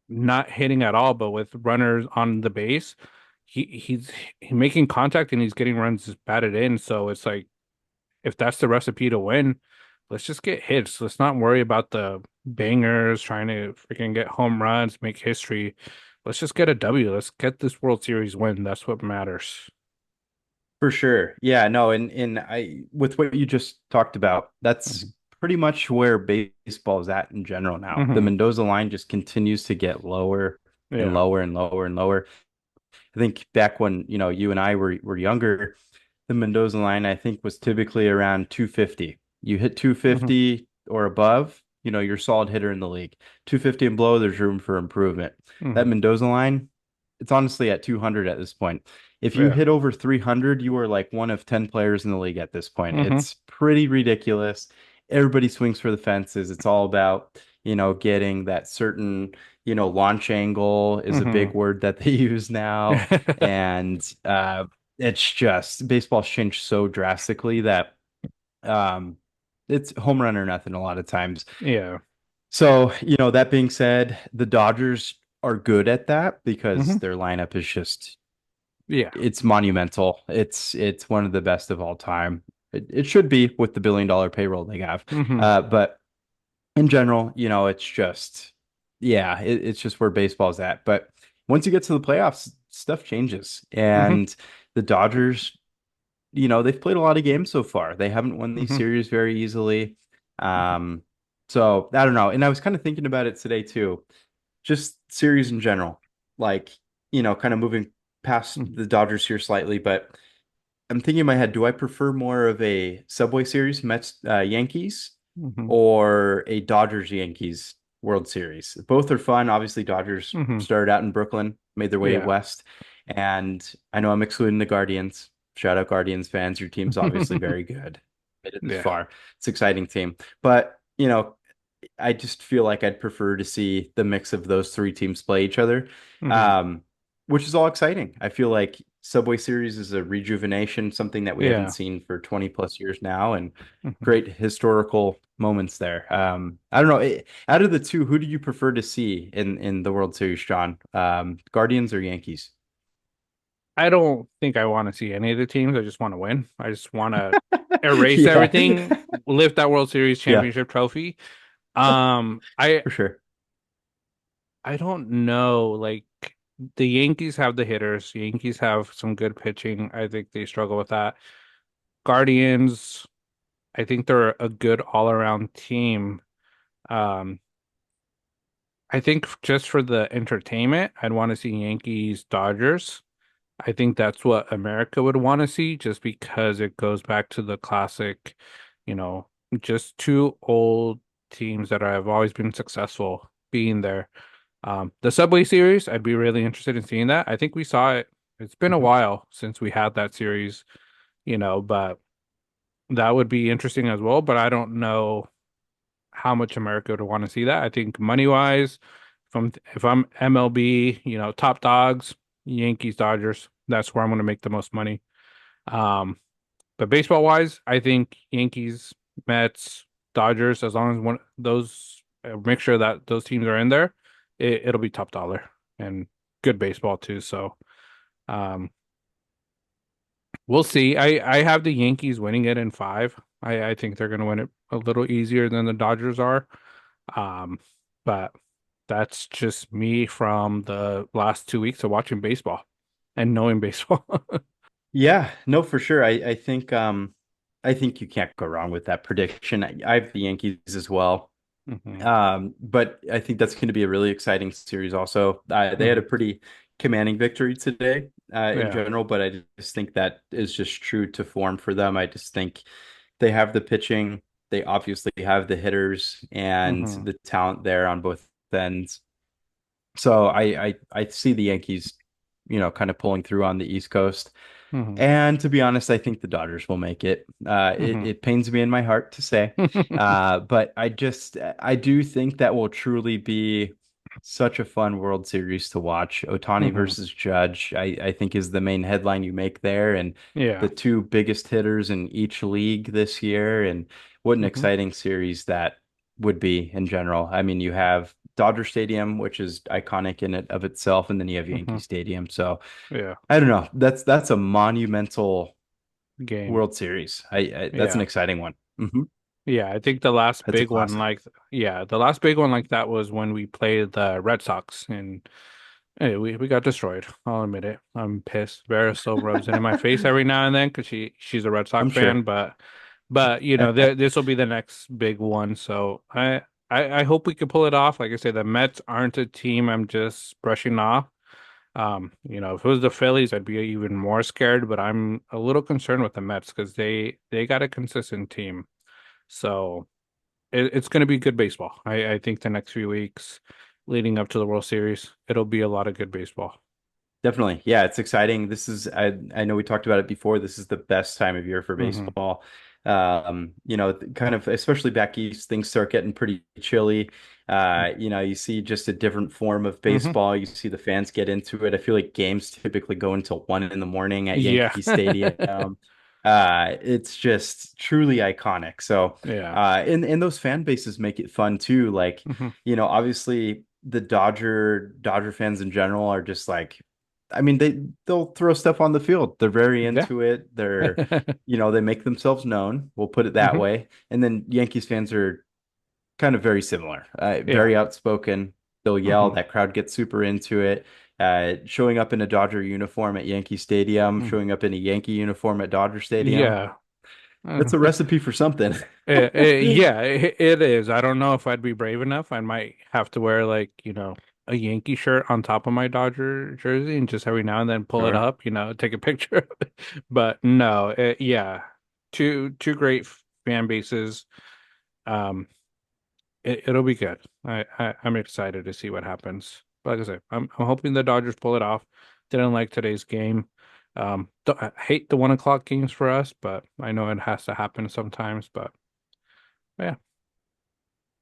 not hitting at all, but with runners on the base, he's making contact and he's getting runs batted in. So it's like if that's the recipe to win, let's just get hits. Let's not worry about the bangers trying to freaking get home runs, make history. Let's just get a W. Let's get this World Series win. That's what matters. For sure. Yeah, no, and with what you just talked about, Hmm. that's pretty much where baseball is at in general now. The Hmm. Mendoza line just continues to get lower and Yeah. lower and lower and lower. I think back when, you and I were younger, the Mendoza line I think was typically around 250. You hit Hmm. 250 or above, you're a solid hitter in the league. 250 and below, there's room for improvement. That Hmm. Mendoza line, it's honestly at 200 at this point. If you Yeah. hit over 300, you are like one of 10 players in the league at this point. Hmm. It's pretty ridiculous. Everybody swings for the fences. It's all about, getting that certain, launch angle is a Hmm. big word that they use now. And it's just baseball's changed so drastically that um, it's home run or nothing a lot of times. Yeah. So, that being said, the Dodgers are good at that because Hmm. their lineup is just Yeah. it's monumental. It's one of the best of all time. It should be with the $1 billion payroll they have. Hmm. But in general, it's just yeah, it's just where baseball's at. But once you get to the playoffs, stuff changes. Hmm. And the Dodgers, they've played a lot of games so far. They haven't won these Hmm. series very easily. Um, so I don't know. And I was kind of thinking about it today too. just series in general. Like, kind of moving past Mhm. the Dodgers here slightly, but I'm thinking in my head, do I prefer more of a Subway Series Mets Yankees Mhm. or a Dodgers Yankees World Series? Both are fun. Obviously, Dodgers Mhm. started out in Brooklyn, made their way Yeah. west, and I know I'm excluding the Guardians. Shout out Guardians fans. Your team's obviously very good. Made it this Yeah. far. It's an exciting team. But, I just feel like I'd prefer to see the mix of those three teams play each other, Mhm. um, which is all exciting. I feel like Subway Series is a rejuvenation, something that we haven't Yeah. seen for 20 plus years now, and Mhm. great historical moments there. I don't know. Out of the two, who do you prefer to see in the World Series, John? Guardians or Yankees? I don't think I want to see any of the teams. I just want to win. I just want to erase Yeah. everything, lift that World Series Yeah, championship trophy. Um, I for sure. I don't know. Like the Yankees have the hitters. Yankees have some good pitching. I think they struggle with that. Guardians, I think they're a good all-around team. Um, I think just for the entertainment, I'd want to see Yankees, Dodgers. I think that's what America would want to see just because it goes back to the classic, you know, just two old teams that have always been successful being there. The Subway Series, I'd be really interested in seeing that. I think we saw it. It's been a Mhm. while since we had that series, but that would be interesting as well. But I don't know how much America would want to see that. I think money wise, if I'm MLB, top dogs, Yankees, Dodgers, that's where I'm going to make the most money. Um, but baseball wise, I think Yankees, Mets, Dodgers, as long as one those make sure that those teams are in there, it'll be top dollar and good baseball too. So um, we'll see. I have the Yankees winning it in five. I think they're going to win it a little easier than the Dodgers are. Um, but that's just me from the last 2 weeks of watching baseball and knowing baseball. Yeah, no, for sure. I think you can't go wrong with that prediction. I have the Yankees as well. Hmm. But I think that's going to be a really exciting series also. They had a Hmm. pretty commanding victory today, in Yeah. general, but I just think that is just true to form for them. I just think they have the pitching, they obviously have the hitters and Hmm. the talent there on both ends. So I see the Yankees, kind of pulling through on the East Coast. Hmm. And to be honest, I think the Dodgers will make it. It Hmm. it pains me in my heart to say, but I do think that will truly be such a fun World Series to watch. Ohtani Hmm. versus Judge, I think is the main headline you make there, and Yeah. the two biggest hitters in each league this year, and what an Hmm. exciting series that would be in general. I mean, you have Dodger Stadium, which is iconic in it of itself, and then you have Yankee Hmm. Stadium. So. Yeah. I don't know. That's a monumental Game. World Series. I that's an Yeah. exciting one. Yeah. I think the last That's a big one, classic. like, yeah, the last big one like that was when we played the Red Sox and hey, we got destroyed. I'll admit it. I'm pissed. Vera still rubs it in my face every now and then because she's a Red I'm Sox fan, sure. but this will be the next big one. So I hope we can pull it off. Like I say, the Mets aren't a team I'm just brushing off. If it was the Phillies, I'd be even more scared, but I'm a little concerned with the Mets because they got a consistent team. So it's going to be good baseball. I think the next few weeks leading up to the World Series, it'll be a lot of good baseball. Definitely. Yeah, it's exciting. I know we talked about it before. This is the best time of year for Hmm. baseball. Kind of especially back east, things start getting pretty chilly. You see just a different form of Hmm. baseball. You see the fans get into it. I feel like games typically go until 1 in the morning at Yeah. Yankee Stadium. It's just truly iconic. So, Yeah. and those fan bases make it fun too. Like, Hmm. obviously the Dodger fans in general are just like, I mean, they'll throw stuff on the field. They're very Yeah. into it. They make themselves known. We'll put it that Hmm. way. And then Yankees fans are kind of very similar, Yeah. very outspoken. They'll yell. Hmm. That crowd gets super into it. Showing up in a Dodger uniform at Yankee Stadium, Hmm. showing up in a Yankee uniform at Dodger Stadium. Yeah. That's a recipe for something. Yeah, it is. I don't know if I'd be brave enough. I might have to wear like, a Yankee shirt on top of my Dodger jersey and just every now and then pull it Sure. up, take a picture of it. But no, yeah, two great fan bases. Um, it'll be good. I'm excited to see what happens. Like I said, I'm hoping the Dodgers pull it off. Didn't like today's game. I hate the 1 o'clock games for us, but I know it has to happen sometimes. But yeah.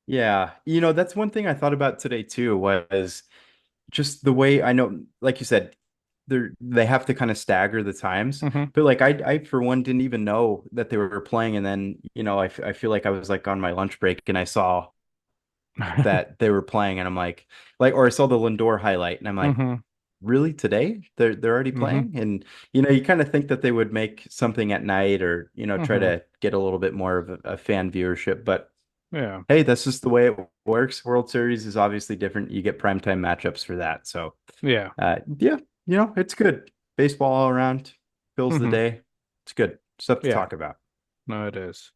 Yeah. That's one thing I thought about today too was just the way I know, like you said, they have to kind of stagger the times. Hmm. But like I for one didn't even know that they were playing, and then I feel like I was like on my lunch break and I saw that they were playing, and I'm like, or I saw the Lindor highlight, and I'm like, Hmm. really today? They're already Hmm. playing? And you kind of think that they would make something at night, or try Hmm. to get a little bit more of a fan viewership. But Yeah. hey, that's just the way it works. World Series is obviously different. You get primetime matchups for that. So, Yeah. yeah, it's good. Baseball all around fills the Hmm. day. It's good stuff to Yeah. talk about. No, it is.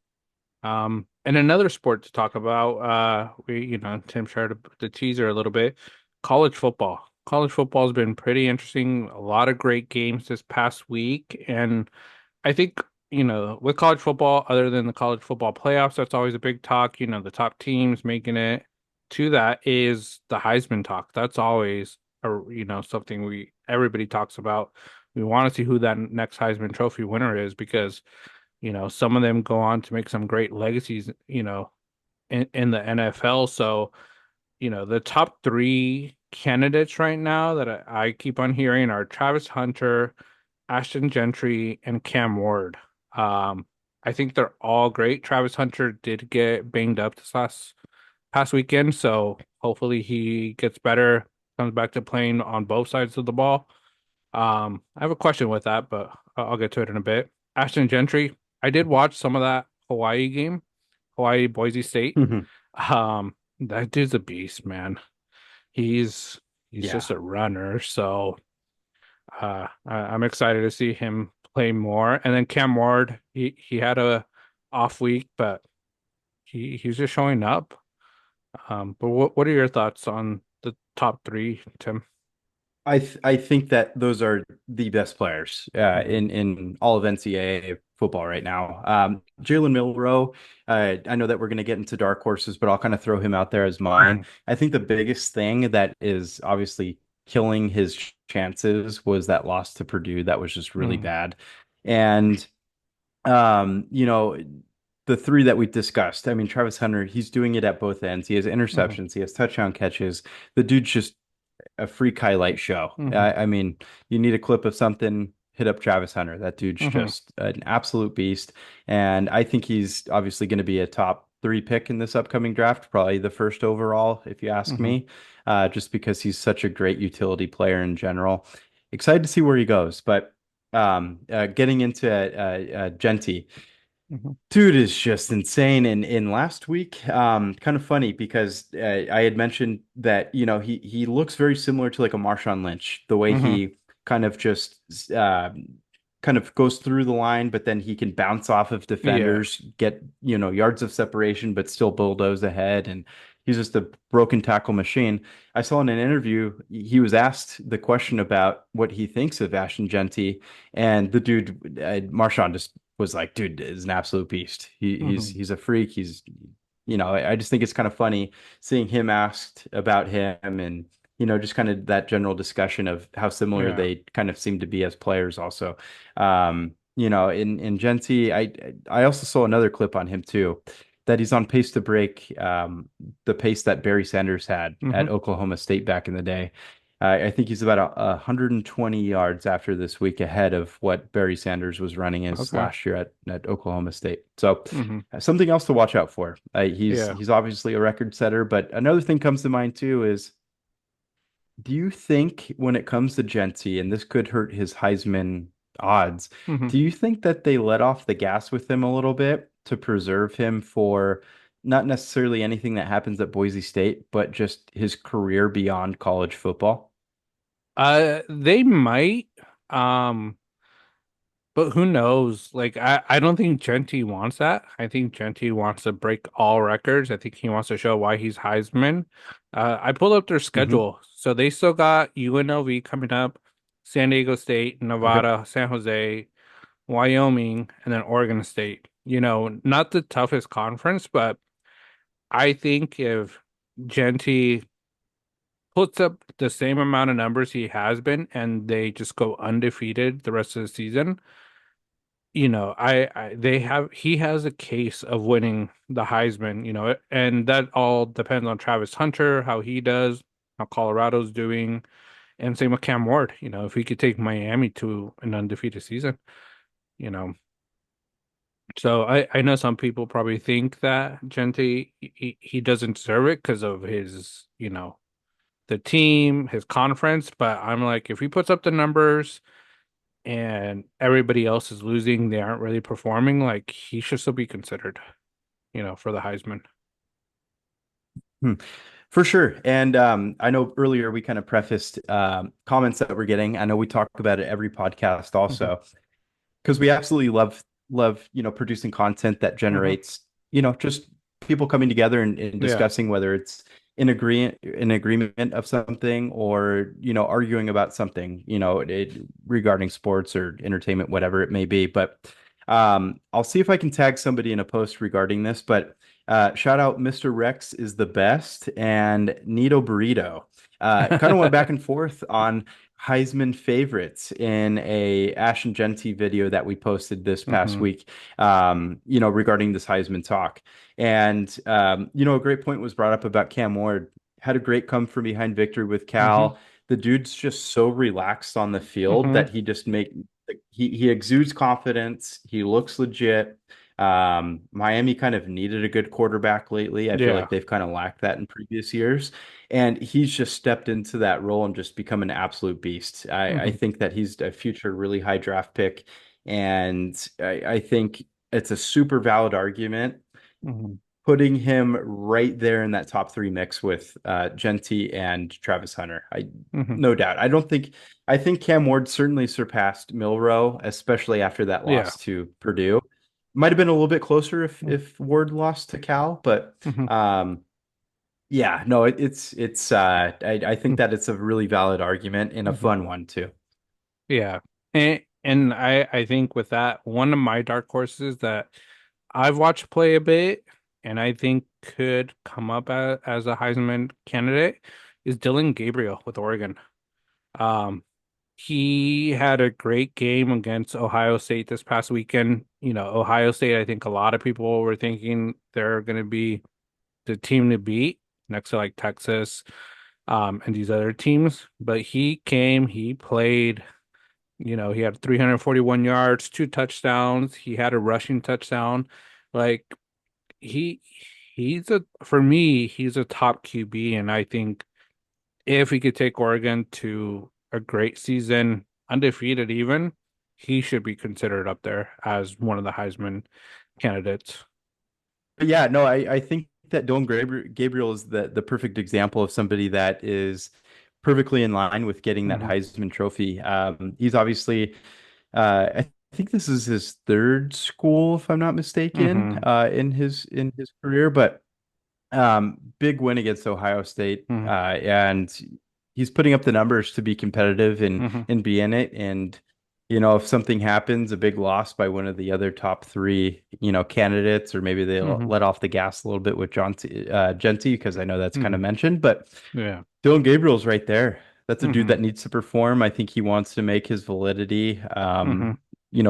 And another sport to talk about, Tim shared the teaser a little bit. College football. College football has been pretty interesting. A lot of great games this past week. And I think, with college football, other than the college football playoffs, that's always a big talk. The top teams making it to that is the Heisman talk. That's always something everybody talks about. We want to see who that next Heisman Trophy winner is because some of them go on to make some great legacies, in the NFL. So, the top three candidates right now that I keep on hearing are Travis Hunter, Ashton Gentry, and Cam Ward. Um, I think they're all great. Travis Hunter did get banged up this last past weekend, so hopefully he gets better, comes back to playing on both sides of the ball. I have a question with that, but I'll get to it in a bit. Ashton Gentry, I did watch some of that Hawaii game, Hawaii Boise State. That dude's a beast, man. He's just Yeah. a runner, so I'm excited to see him play more. And then Cam Ward, he had a off week, but he's just showing up. But what are your thoughts on the top three, Tim? I think that those are the best players Hmm. in all of NCAA football right now. Jalen Milroe, I know that we're going to get into dark horses, but I'll kind of throw him out there as mine. Hmm. I think the biggest thing that is obviously killing his chances was that loss to Purdue. That was just really Hmm. bad. And um, you know, the three that we discussed. I mean, Travis Hunter, he's doing it at both ends. He has Hmm. interceptions, he has touchdown catches. The dude's just a freak highlight show. Hmm. I mean, you need a clip of something, hit up Travis Hunter. That dude's Hmm. just an absolute beast. And I think he's obviously going to be a top three pick in this upcoming draft, probably the first overall, if you ask Hmm. me, just because he's such a great utility player in general. Excited to see where he goes. But getting into Genty, Hmm. dude is just insane. And in last week, kind of funny because I had mentioned that he looks very similar to like a Marshawn Lynch, the way Hmm. he kind of just kind of goes through the line, but then he can bounce off of Yeah. defenders, get yards of separation, but still bulldoze ahead. And he's just a broken tackle machine. I saw in an interview he was asked the question about what he thinks of Ashton Genty, and the dude, Marshawn, just was like, dude is an absolute beast. Hmm. He's a freak. I just think it's kind of funny seeing him asked about him, and just kind of that general discussion of how similar Yeah. they kind of seem to be as players also. In Genty, I also saw another clip on him too, that he's on pace to break the pace that Barry Sanders had Hmm. at Oklahoma State back in the day. I think he's about 120 yards after this week ahead of what Barry Sanders was running his Okay. last year at Oklahoma State. So Hmm. something else to watch out for. He's Yeah. he's obviously a record setter, but another thing comes to mind too is, do you think when it comes to Genty, and this could hurt his Heisman odds, Hmm. do you think that they let off the gas with him a little bit to preserve him for not necessarily anything that happens at Boise State, but just his career beyond college football? They might. Um, but who knows? Like, I don't think Genty wants that. I think Genty wants to break all records. I think he wants to show why he's Heisman. I pulled up their Hmm. schedule. So they still got UNLV coming up, San Diego State, Okay. Nevada, San Jose, Wyoming, and then Oregon State. Not the toughest conference, but I think if Genty puts up the same amount of numbers he has been and they just go undefeated the rest of the season, he has a case of winning the Heisman, and that all depends on Travis Hunter, how he does, how Colorado's doing, and same with Cam Ward, if he could take Miami to an undefeated season, you know. So I know some people probably think that Genty he doesn't deserve it because of his, the team, his conference, but I'm like, if he puts up the numbers and everybody else is losing, they aren't really performing, like he should still be considered, for the Heisman. Hmm. For sure. And I know earlier we kind of prefaced comments that we're getting. I know we talk about it every podcast Hmm. also, because we absolutely love producing content that Hmm. generates just people coming together and Yeah. discussing whether it's in agreement of something or arguing about something regarding sports or entertainment, whatever it may be. But I'll see if I can tag somebody in a post regarding this. But shout out Mr. Rex is the best and Nito Burrito. Kind of went back and forth on Heisman favorites in a Ash and Genty video that we posted this past Hmm. week, regarding this Heisman talk. And, a great point was brought up about Cam Ward. Had a great come from behind victory with Hmm. Cal. The dude's just so relaxed on the field Hmm. that he exudes confidence. He looks legit. Miami kind of needed a good quarterback lately. I feel Yeah. like they've kind of lacked that in previous years. And he's just stepped into that role and just become an absolute beast. I Hmm. think that he's a future really high draft pick. And I think it's a super valid argument Hmm. putting him right there in that top three mix with Genty and Travis Hunter. Hmm. No doubt. I think Cam Ward certainly surpassed Milrow, especially after that Yeah. loss to Purdue. Might have been a little bit closer if Ward lost to Cal, but Hmm. um, yeah, no, it's I think that it's a really valid argument and a Hmm. fun one too. Yeah. And I think with that, one of my dark horses that I've watched play a bit and I think could come up as a Heisman candidate is Dylan Gabriel with Oregon. Um, he had a great game against Ohio State this past weekend. Ohio State, I think a lot of people were thinking they're going to be the team to beat next to like Texas, and these other teams. But he played, he had 341 yards, two touchdowns. He had a rushing touchdown. Like he, for me, he's a top QB. And I think if he could take Oregon to a great season, undefeated even, he should be considered up there as one of the Heisman candidates. But yeah, no, I think that Gabriel is the perfect example of somebody that is perfectly in line with getting that Hmm. Heisman Trophy. He's obviously, I think this is his third school, if I'm not mistaken, Hmm. in his career. But big win against Ohio State, Hmm. and he's putting up the numbers to be competitive and Hmm. and be in it. And if something happens, a big loss by one of the other top three, candidates, or maybe they'll Hmm. let off the gas a little bit with Genty, because I know that's kind Hmm. of mentioned. But Yeah. Dylan Gabriel's right there. That's a dude Hmm. that needs to perform. I think he wants to make his validity, Hmm.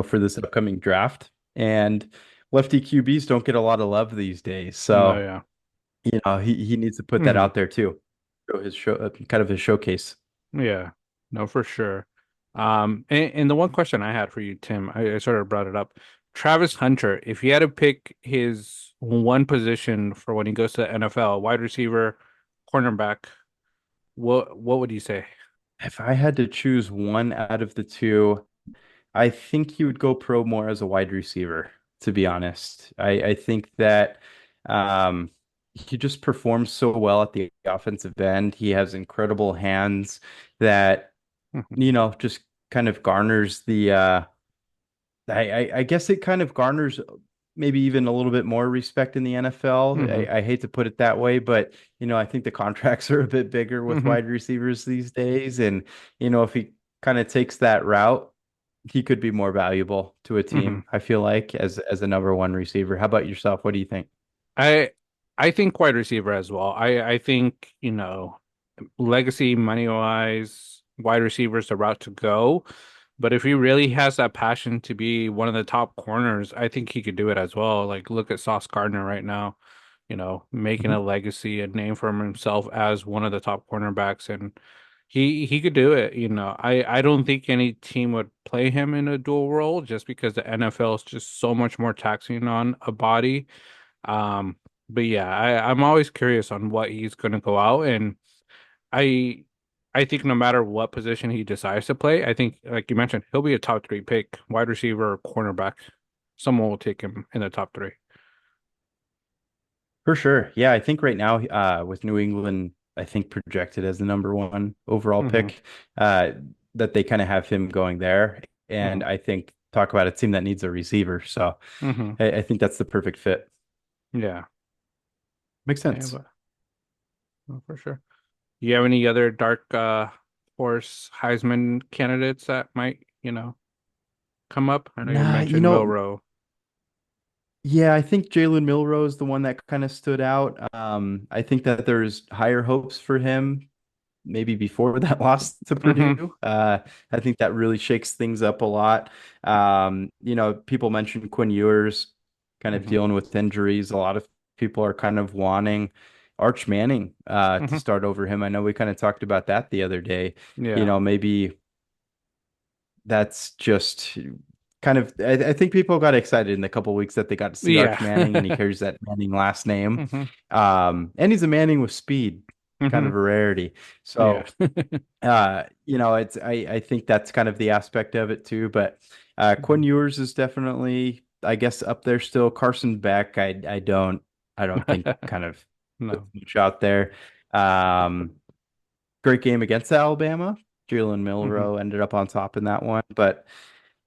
for this upcoming draft. And lefty QBs don't get a lot of love these days, No, so yeah. he needs to put that Hmm. out there too. Kind of his showcase. Yeah. No, for sure. And the one question I had for you, Tim, I sort of brought it up. Travis Hunter, if he had to pick his one position for when he goes to the NFL, wide receiver, cornerback, what would you say? If I had to choose one out of the two, I think he would go pro more as a wide receiver, to be honest. I think that he just performs so well at the offensive end. He has incredible hands that, Hmm. just kind of garners the I guess it kind of garners maybe even a little bit more respect in the NFL. Hmm. I hate to put it that way, but I think the contracts are a bit bigger with Hmm. wide receivers these days. And if he kind of takes that route, he could be more valuable to a Hmm. team, I feel like, as a number one receiver. How about yourself? What do you think? I I think wide receiver as well. I think, legacy money wise, wide receiver is the route to go. But if he really has that passion to be one of the top corners, I think he could do it as well. Like look at Sauce Gardner right now, making Mhm. a legacy, a name for himself as one of the top cornerbacks, and he could do it. I don't think any team would play him in a dual role just because the NFL is just so much more taxing on a body. Um, but yeah, I'm always curious on what he's going to go out, and I I think no matter what position he decides to play, I think like you mentioned, he'll be a top three pick, wide receiver, or cornerback. Someone will take him in the top three. For sure. Yeah, I think right now, with New England, I think projected as the number one overall Hmm. pick, uh, that they kind of have him going there. And Hmm. I think talk about a team that needs a receiver. So Hmm. I think that's the perfect fit. Yeah. Makes Yeah, sense. but for sure. You have any other dark horse Heisman candidates that might, come up? I know you Nah, mentioned Milrow. yeah, I think Jalen Milrow is the one that kind of stood out. I think that there's higher hopes for him maybe before that loss to Hmm. Purdue. I think that really shakes things up a lot. People mentioned Quinn Ewers kind of Hmm. dealing with injuries. A lot of people are kind of wanting Arch Manning to Hmm. start over him. I know we kind of talked about that the other day. Yeah. Maybe that's just kind of I think people got excited in the couple weeks that they got to see Yeah. Arch Manning and he carries that Manning last name. Hmm. And he's a Manning with speed, kind Hmm. of a rarity. Yeah. So it's I think that's kind of the aspect of it too. But Quinn Mhm. Ewers is definitely, I guess, up there still. Carson Beck, I don't think kind of puts No. much out there. Um, Great game against Alabama. Jalen Hmm. Milrow ended up on top in that one, but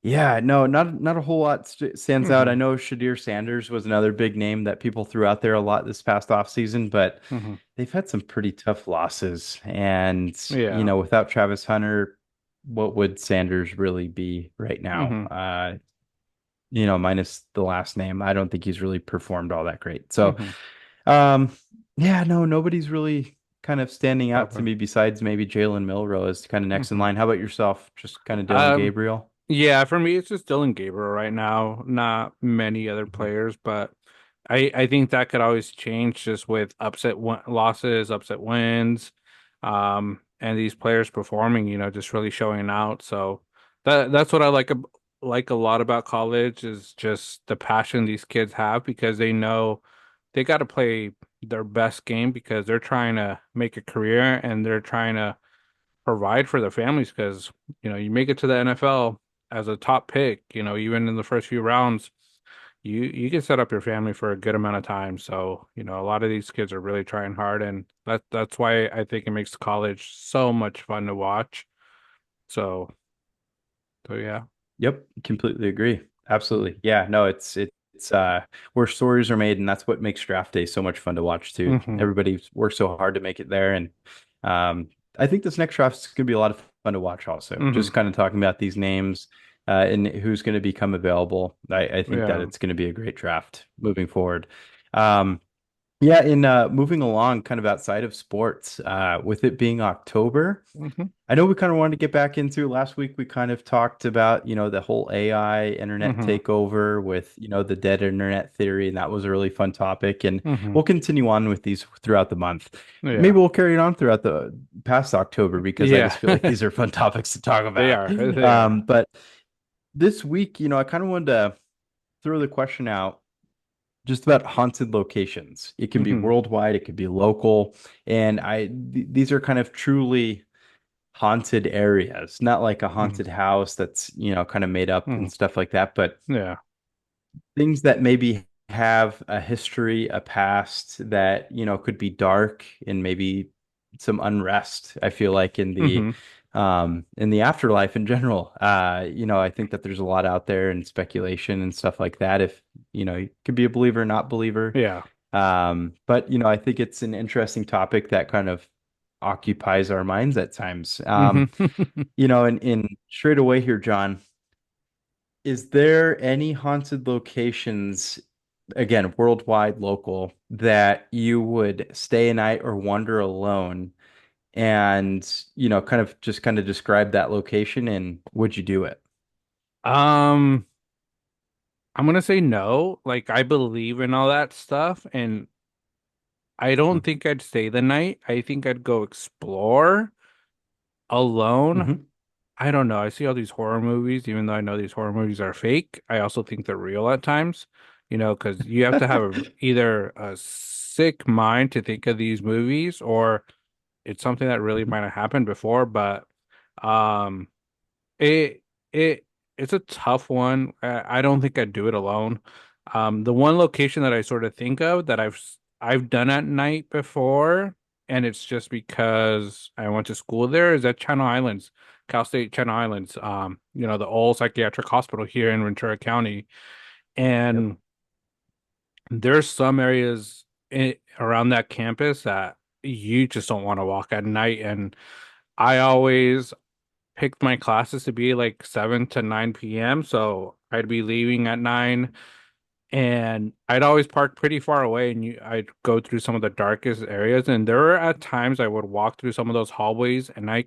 yeah, no, not a whole lot stands out. I Hmm. know Shadir Sanders was another big name that people threw out there a lot this past offseason, but Hmm. they've had some pretty tough losses. And, Yeah. without Travis Hunter, what would Sanders really be right now? Hmm. Minus the last name, I don't think he's really performed all that great. So, Hmm. um, yeah, no, nobody's really kind of standing out to Proper. me besides maybe Jalen Milrow is kind of next in Hmm. line. How about yourself? Just kind of Dylan Um, Gabriel? yeah, for me, it's just Dylan Gabriel right now. Not many other players, but I think that could always change just with losses, upset wins, and these players performing, just really showing out. So that's what I like a lot about college is just the passion these kids have because they know they got to play their best game because they're trying to make a career and they're trying to provide for their families because you make it to the NFL as a top pick, even in the first few rounds, you can set up your family for a good amount of time. So, a lot of these kids are really trying hard and that's why I think it makes college so much fun to watch. So, so yeah. Yep, completely agree. Absolutely. Mm-hmm. Yeah, no, it's where stories are made, and that's what makes draft day so much fun to watch too. Hmm. Everybody works so hard to make it there, and I think this next draft is going to be a lot of fun to watch also. Hmm. Just kind of talking about these names and who's going to become available. I think that Yeah. it's going to be a great draft moving forward. Um, yeah, in moving along, kind of outside of sports, with it being October. Hmm. I know we kind of wanted to get back into last week. We kind of talked about, the whole AI internet Hmm. takeover with, the dead internet theory, and that was a really fun topic. And Hmm. we'll continue on with these throughout the month. Maybe Yeah. we'll carry it on throughout the past October because I Yeah. just feel like these are fun topics to talk They about. are. They are. But this week, I kind of wanted to throw the question out just about haunted locations. It can be Hmm. worldwide, it could be local, and these are kind of truly haunted areas, not like a Hmm. haunted house that's, kind of made up Hmm. and stuff like that, but Yeah. things that maybe have a history, a past that, could be dark and maybe some unrest, I feel like Hmm. in the afterlife in general. I think that there's a lot out there and speculation and stuff like that. If you could be a believer, not believer. Yeah. But I think it's an interesting topic that kind of occupies our minds at times. Hmm. In straight away here, John, is there any haunted locations, again, worldwide, local, that you would stay a night or wander alone and, kind of describe that location and would you do it? Um, I'm gonna say no. Like I believe in all that stuff, and I don't think I'd stay the night. I think I'd go explore alone. Mm-hmm. I don't know. I see all these horror movies, even though I know these horror movies are fake. I also think they're real at times, because you have to have either a sick mind to think of these movies or it's something that really might have happened before. But um, it it it's a tough one. I don't think I'd do it alone. The one location that I sort of think of that I've done at night before, and it's just because I went to school there, is at Channel Islands, Cal State Channel Islands. The old psychiatric hospital here in Ventura County, Yep. and there's some areas around that campus that you just don't want to walk at night, and I always picked my classes to be like 7 to 9 p.m. So I'd be leaving at 9 and I'd always park pretty far away and I'd go through some of the darkest areas. And there were at times I would walk through some of those hallways and I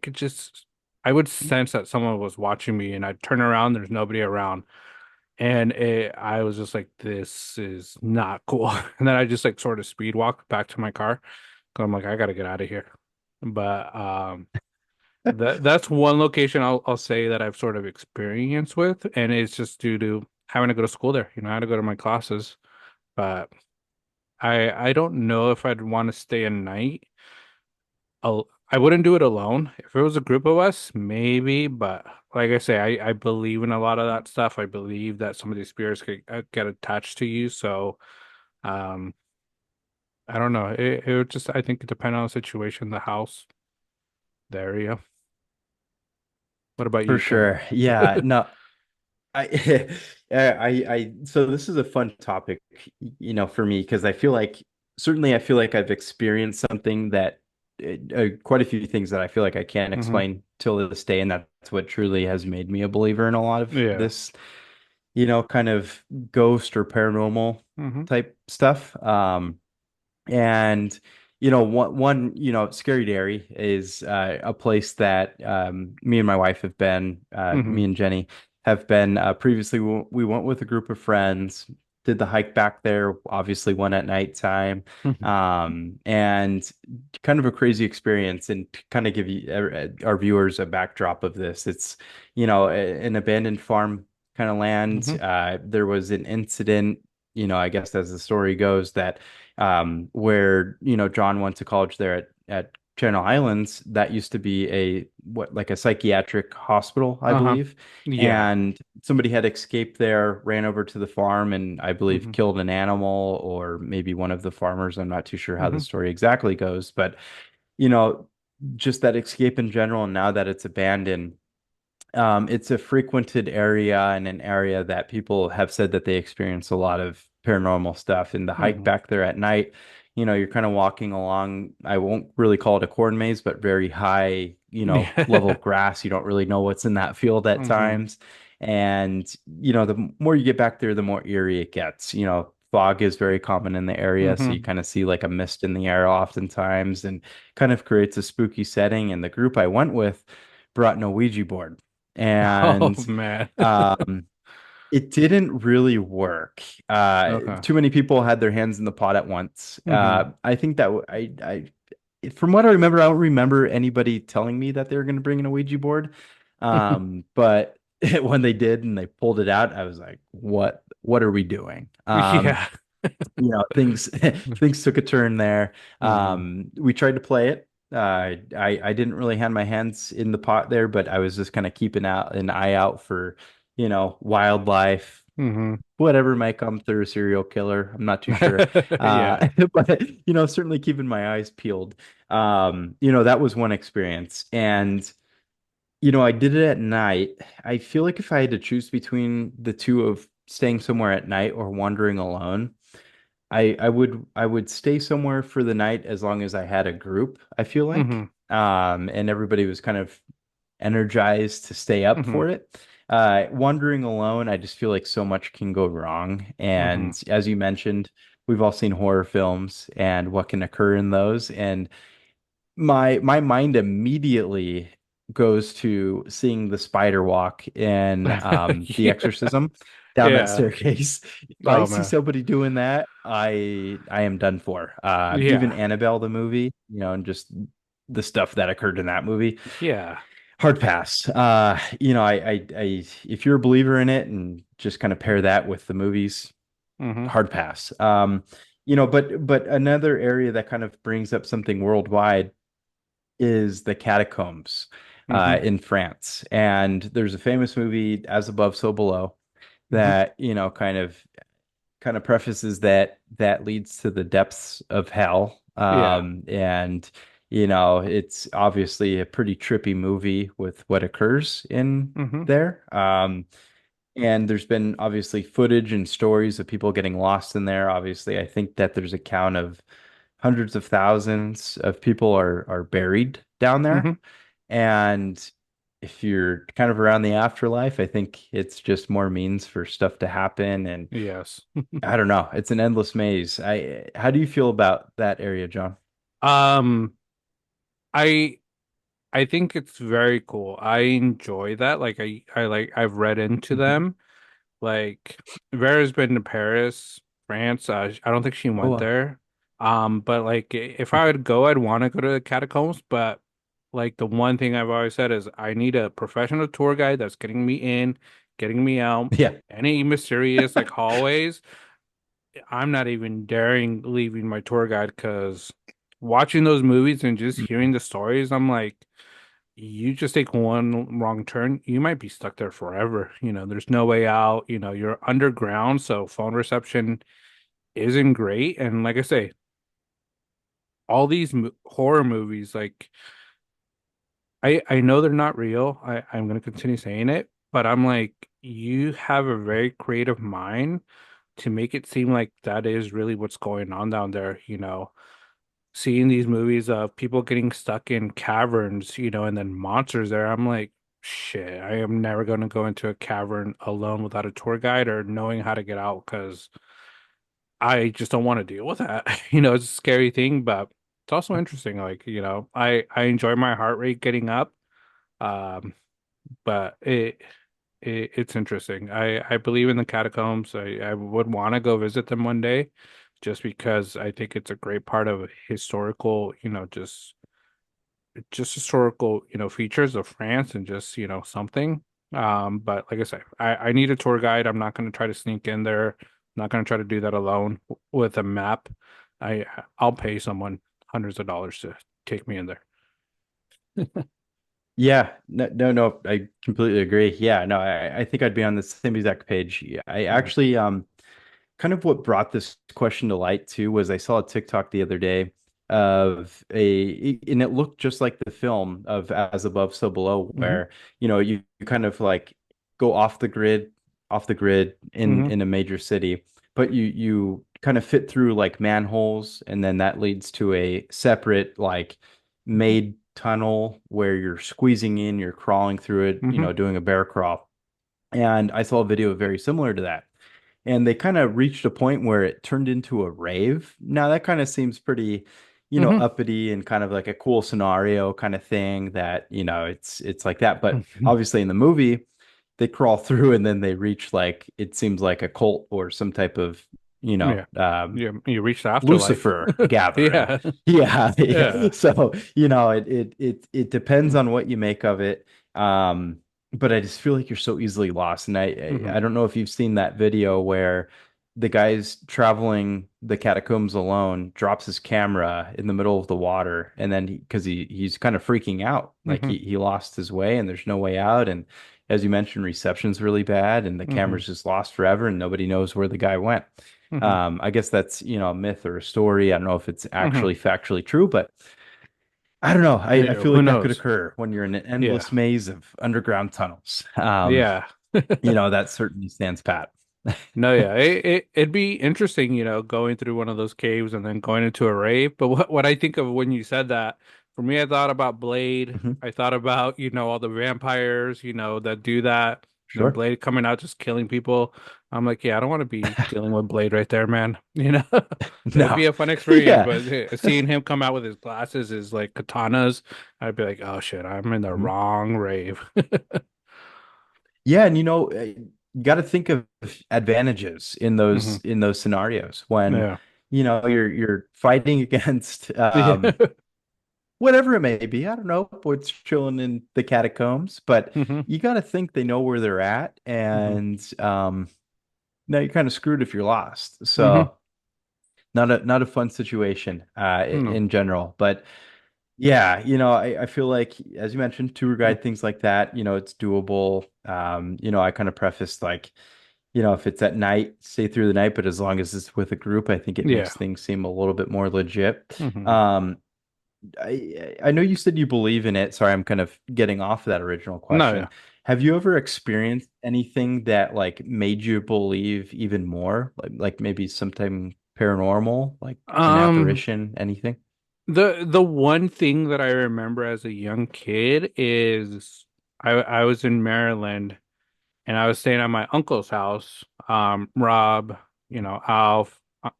would sense that someone was watching me and I'd turn around, there's nobody around. And I was just like, this is not cool. And then I just like sort of speed walk back to my car. 'Cause I'm like, I gotta get out of here. But that's one location I'll say that I've sort of experienced with, and it's just due to having to go to school there. I had to go to my classes, but I don't know if I'd want to stay a night. I wouldn't do it alone. If it was a group of us, maybe, but like I say, I believe in a lot of that stuff. I believe that some of these spirits could get attached to you. So, um, I don't know. It would just, I think it depend on the situation, the house, the area. What about For you, Kevin? sure. Yeah. No, I, so this is a fun topic, for me because I feel like I've experienced something that quite a few things that I feel like I can't Hmm. explain till this day, and that's what truly has made me a believer in a lot of Yeah. this, kind of ghost or paranormal Hmm. type stuff. And one Scary Dairy is a place that me and my wife have been, Hmm. me and Jenny have been previously. We went with a group of friends, did the hike back there. Obviously, one at nighttime, and kind of a crazy experience. And to kind of give you our viewers a backdrop of this, it's an abandoned farm kind of land. Hmm. There was an incident. I guess as the story goes, that where John went to college there at Channel Islands. That used to be like a psychiatric hospital, I Uh-huh. believe, Yeah. and somebody had escaped there, ran over to the farm, and I believe Hmm. killed an animal or maybe one of the farmers. I'm not too sure how the Hmm. story exactly goes, but you know, just that escape in general, and now that it's abandoned, it's a frequented area and an area that people have said that they experience a lot of paranormal stuff. And the hike Hmm. back there at night, you're kind of walking along, I won't really call it a corn maze, but very high, level Yeah. grass. You don't really know what's in that field at Hmm. times. And, the more you get back there, the more eerie it gets. Fog is very common in the area, so you Hmm. kind of see like a mist in the air oftentimes and kind of creates a spooky setting. And the group I went with brought an Ouija board Oh and man. um, it didn't really work. Okay. Too many people had their hands in the pot at once. Hmm. I think that from what I remember, I don't remember anybody telling me that they were going to bring an Ouija board. But when they did and they pulled it out, I was like, what are we doing? Yeah. Things things took a turn there. Hmm. We tried to play it. I didn't really have my hands in the pot there, but I was just kind of keeping out an eye out for, wildlife, Hmm. whatever might come through, serial killer. I'm not too sure. Yeah. But certainly keeping my eyes peeled. That was one experience. And I did it at night. I feel like if I had to choose between the two of staying somewhere at night or wandering alone, I would stay somewhere for the night as long as I had a group, I feel like. Mm-hmm. And everybody was kind of energized to stay up Mm-hmm. for it. Wandering alone, I just feel like so much can go wrong. Mm-hmm. And as you mentioned, we've all seen horror films and what can occur in those. And my mind immediately goes to seeing the spider walk in The Yeah. Exorcism down that Yeah. staircase. If I Oh see man. somebody doing that, I am done for. Even Yeah. Annabelle the movie, and just the stuff that occurred in that movie, Yeah. hard pass. If you're a believer in it and just kind of pair that with the movies, Mm-hmm. hard pass. But another area that kind of brings up something worldwide is the catacombs Mm-hmm. in France. And there's a famous movie, As Above, So Below, Mm-hmm. that, kind of prefaces that leads to the depths of hell. Yeah. And it's obviously a pretty trippy movie with what occurs in Mm-hmm. there. And there's been obviously footage and stories of people getting lost in there. Obviously, I think that there's a count of hundreds of thousands of people are buried down there. Mm-hmm. And if you're kind of around the afterlife, I think it's just more means for stuff to happen. And Yes. I don't know, it's an endless maze. How do you feel about that area, John? Um, I I think it's very cool. I enjoy that. Like I've read into Mhm. them. Like Vera's been to Paris, France. I don't think she Oh, went well. there. But like if I would go, I'd want to go to the catacombs. But like the one thing I've always said is I need a professional tour guide that's getting me in, getting me out. Yeah. Any mysterious like hallways, I'm not even daring leaving my tour guide because watching those movies and just hearing the stories, I'm like, you just take one wrong turn, you might be stuck there forever. There's no way out. You're underground, so phone reception isn't great. And like I say, all these mo horror movies, like I know they're not real. I'm gonna continue saying it, but I'm like, you have a very creative mind to make it seem like that is really what's going on down there. Seeing these movies of people getting stuck in caverns, and then monsters there, I'm like, shit, I am never going to go into a cavern alone without a tour guide or knowing how to get out because I just don't want to deal with that. It's a scary thing, but it's also interesting. Like, I enjoy my heart rate getting up. Um, but it's interesting. I believe in the catacombs. I would want to go visit them one day just because I think it's a great part of historical, just historical, features of France and just, something. But like I said, I need a tour guide. I'm not going to try to sneak in there. I'm not going to try to do that alone with a map. I'll pay someone hundreds of dollars to take me in there. Yeah, no, no, no, I completely agree. Yeah, no, I think I'd be on the same exact page. Yeah, I Yeah. actually, kind of what brought this question to light too was I saw a TikTok the other day and it looked just like the film of As Above, So Below, Hmm. where, you kind of like go off the grid Hmm. in a major city, but you kind of fit through like manholes, and then that leads to a separate like made tunnel where you're squeezing in, you're crawling through it, Hmm. doing a bear crawl. And I saw a video very similar to that. And they kind of reached a point where it turned into a rave. Now that kind of seems pretty, Hmm. uppity and kind of like a cool scenario kind of thing that, it's like that. But Hmm. obviously in the movie, they crawl through and then they reach like it seems like a cult or some type of, Yeah. Yeah. You reach the afterlife. Lucifer gathering. Yeah. Yeah. Yeah. So, it depends on what you make of it. But I just feel like you're so easily lost. And Hmm. I don't know if you've seen that video where the guy's traveling the catacombs alone, drops his camera in the middle of the water, and then because he's kind of freaking out. Like Hmm. he lost his way and there's no way out. And as you mentioned, reception's really bad and the Hmm. camera's just lost forever and nobody knows where the guy went. Hmm. I guess that's, a myth or a story. I don't know if it's Hmm. actually factually true, but I don't know. I Yeah, feel who like that could knows? occur when you're in an Yeah. endless maze of underground tunnels. Yeah. That certainly stands pat. No, yeah, it'd be interesting, going through one of those caves and then going into a rave. But what I think of when you said that, for me, I thought about Blade. Mhm. I thought about, all the vampires, that do that, and then Sure. Blade coming out just killing people. I'm like, yeah, I don't want to be dealing with Blade right there, man. It'd No. be a fun experience, Yeah. but seeing him come out with his glasses, his like katanas, I'd be like, oh shit, I'm in the Mhm. wrong rave. Yeah, and you got to think of advantages in Hmm. those scenarios when Yeah. you're fighting against Yeah. whatever it may be. I don't know what's chilling in the catacombs, but Hmm. you got to think they know where they're at, Hmm. and now you're kind of screwed if you're lost. Hmm. So not a fun situation No. in general, but yeah, I feel like as you mentioned, tour guide things like that, it's doable. I kind of prefaced like, if it's at night, stay through the night, but as long as it's with a group, I think it Yeah. makes things seem a little bit more legit. Hmm. Um, I know you said you believe in it. Sorry, I'm kind of getting off that original No, question. yeah. Have you ever experienced anything that like made you believe even more? Like maybe something paranormal, like an Um, apparition, anything? the one thing that I remember as a young kid is I was in Maryland and I was staying at my uncle's house. Rob, Alf,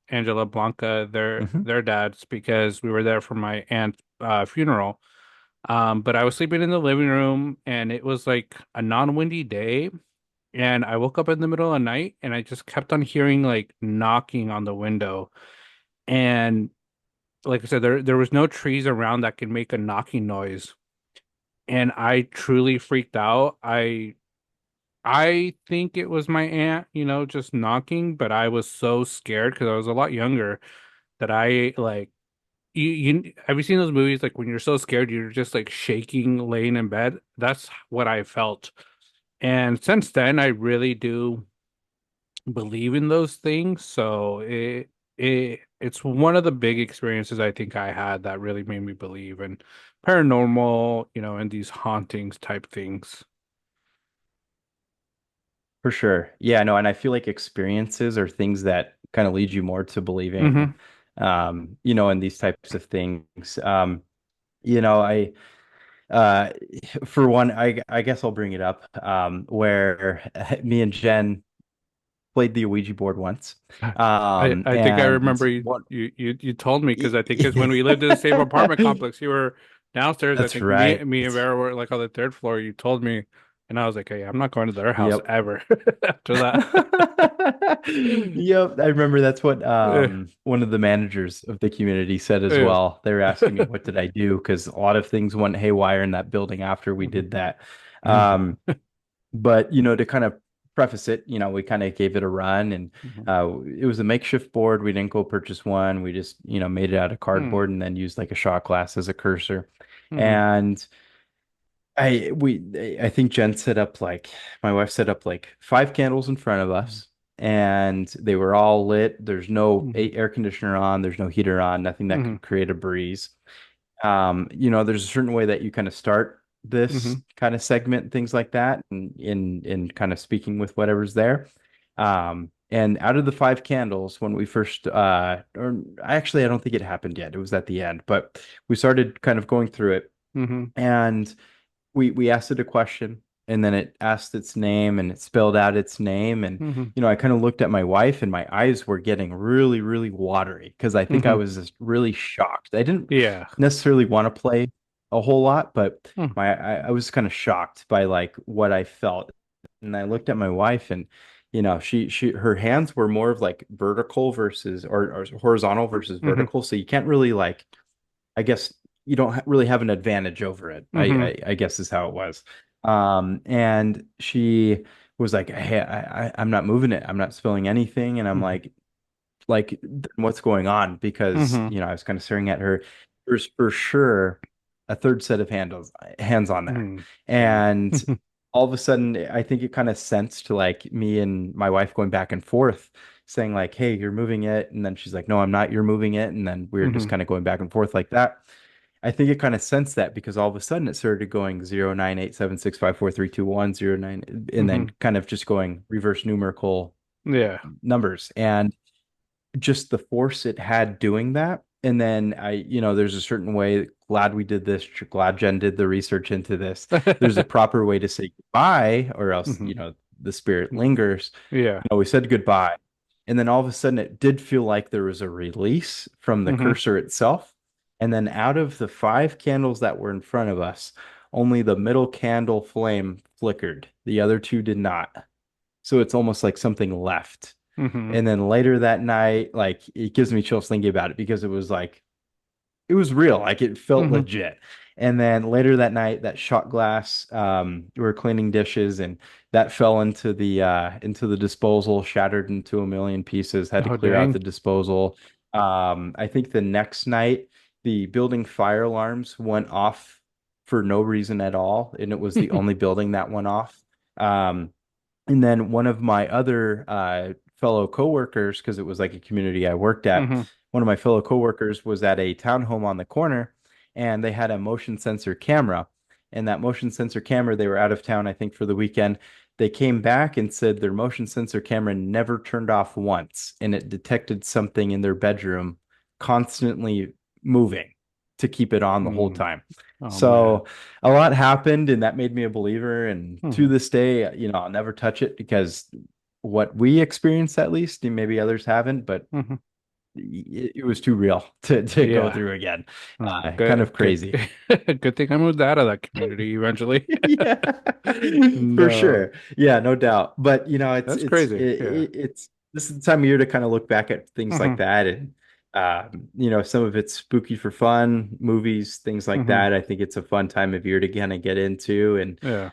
Angela, Blanca, Hmm. their dads, because we were there for my aunt's funeral. But I was sleeping in the living room and it was like a non-windy day. And I woke up in the middle of the night and I just kept on hearing like knocking on the window. And like I said, there was no trees around that could make a knocking noise. And I truly freaked out. I think it was my aunt, just knocking, but I was so scared because I was a lot younger that I like you have you seen those movies like when you're so scared you're just like shaking laying in bed? That's what I felt. And since then I really do believe in those things. So it's one of the big experiences I think I had that really made me believe in paranormal, and these hauntings type things. For sure. Yeah, no, and I feel like experiences are things that kind of lead you more to believing, Hmm. in these types of things. I uh for one, I guess I'll bring it up, where me and Jen played the Ouija board once. I think I And remember you what you told me because I think it's when we lived in the same apartment complex. You were downstairs. I That's think me right. me and Vera were like on the third floor. You told me, and I was like, "Hey, I'm not going to their house Yep. ever." After that, Yep, I remember that's what Eh, one of the managers of the community said as eh. well. They were asking me what did I do because a lot of things went haywire in that building after we Mhm. did that. Mhm. Um, but to kind of preface it, we kind of gave it a run, and Mhm. it was a makeshift board. We didn't go purchase one. We just made it out of Mhm. cardboard and then used like a shot glass as a cursor. Mhm. And I think Jen set up like my wife set up like five candles in front of Mhm. us, and they were all lit. There's no Mhm. air conditioner on, there's no heater on, nothing that Mhm. could create a breeze. There's a certain way that you kind of start this Mhm. kind of segment, things like that, and in kind of speaking with whatever's there. And out of the five candles, when we first or actually I don't think it happened yet. It was at the end, but we started kind of going through it, Mhm. and we asked it a question, and then it asked its name and it spelled out its name, and Mhm. I kind of looked at my wife and my eyes were getting really really watery because I think I Mhm. was just really shocked. I didn't Yeah. necessarily want to play a whole lot, but Mhm. I was kind of shocked by like what I felt. And I looked at my wife, and she her hands were more of like vertical versus or horizontal versus Mhm. vertical, so you can't really like, I guess you don't really have an advantage over it. Mhm. I guess is how it was. And she was like, "Hey, I'm not moving it. I'm not spilling anything." And I'm Mhm. like, what's going on? Because Mhm. I was kind of staring at her. There's for sure a third set of hands on there, Mhm. Yeah. and all of a sudden, I think it kind of sensed to like me and my wife going back and forth, saying like, "Hey, you're moving it," and then she's like, "No, I'm not. You're moving it," and then we were just Mhm. kind of going back and forth like that. I think it kind of sensed that because all of a sudden it started going 0, 9, 8, 7, 6, 5, 4, 3, 2, 1, 0, 9, and then Mhm. kind of just going reverse numerical, Yeah. numbers, and just the force it had doing that. And then there's a certain way, glad we did this, glad Jen did the research into this. There's a proper way to say goodbye, or else, Hmm. the spirit lingers. Yeah. We said goodbye. And then all of a sudden, it did feel like there was a release from the Hmm. cursor itself. And then out of the five candles that were in front of us, only the middle candle flame flickered. The other two did not. So it's almost like something left. Hmm. And then later that night, like it gives me chills thinking about it because it was like it was real, like it felt Hmm. legit. And then later that night, that shot glass, we were cleaning dishes and that fell into the disposal, shattered into a million pieces, had to Oh, clear out dang. the disposal. I think the next night the building fire alarms went off for no reason at all, and it was the only building that went off. Um, and then one of my other fellow coworkers, because it was like a community I worked at, Hmm. one of my fellow coworkers was at a townhome on the corner, and they had a motion sensor camera. And that motion sensor camera, they were out of town, I think, for the weekend. They came back and said their motion sensor camera never turned off once, and it detected something in their bedroom constantly moving to keep it on the whole Mm. time. Oh, man. So a lot happened, and that made me a believer. And to Hmm. this day, I'll never touch it because what we experienced, at least, and maybe others haven't, but Hmm. it was too real to go Yeah. through again. Oh, Kind good, of good, crazy. good thing I moved out of that community eventually. Yeah, for No, sure. Yeah, no doubt. But that's crazy. Yeah. it's this is the time of year to kind of look back at things like Hmm. that, and some of it's spooky for fun, movies, things like Hmm. that. I think it's a fun time of year to kind of get into, and Yeah.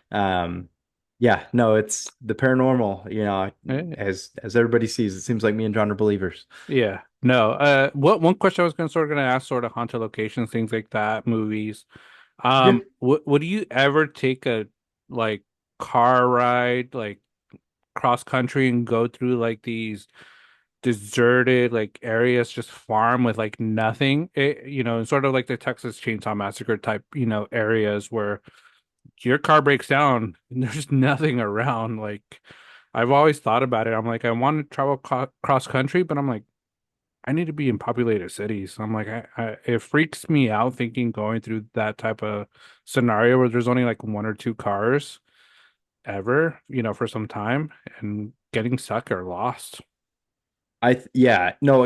yeah, no, it's the paranormal. Eh, As everybody sees, it seems like me and John are believers. yeah. No. What one question I was gonna ask, sort of haunted locations, things like that, movies. Yeah. Would you ever take a like car ride, like cross country, and go through like these deserted like areas, just farm with like nothing, sort of like the Texas Chainsaw Massacre type, areas where your car breaks down and there's just nothing around. Like I've always thought about it. I'm like, I want to travel cross country, but I'm like, I need to be in populated cities. I'm like, it freaks me out thinking going through that type of scenario where there's only like one or two cars ever, for some time and getting stuck or lost. Yeah, no,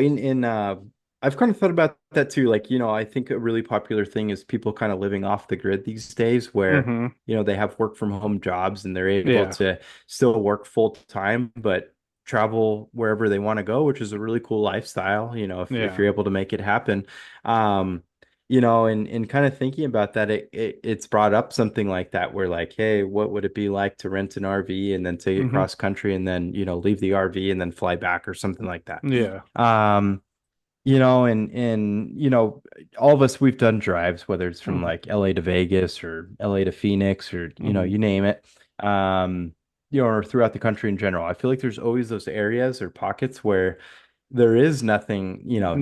I've kind of thought about that too. Like, I think a really popular thing is people kind of living off the grid these days where, Hmm. they have work from home jobs and they're able Yeah. to still work full time, but travel wherever they want to go, which is a really cool lifestyle, if Yeah. you're able to make it happen. Um, and kind of thinking about that, it's brought up something like that where like, hey, what would it be like to rent an RV and then take it Hmm. cross country and then, leave the RV and then fly back or something like that. Yeah. Um, all of us, we've done drives, whether it's from Hmm. like LA to Vegas or LA to Phoenix or, Hmm. you name it. Um, or throughout the country in general. I feel like there's always those areas or pockets where there is nothing, Yeah.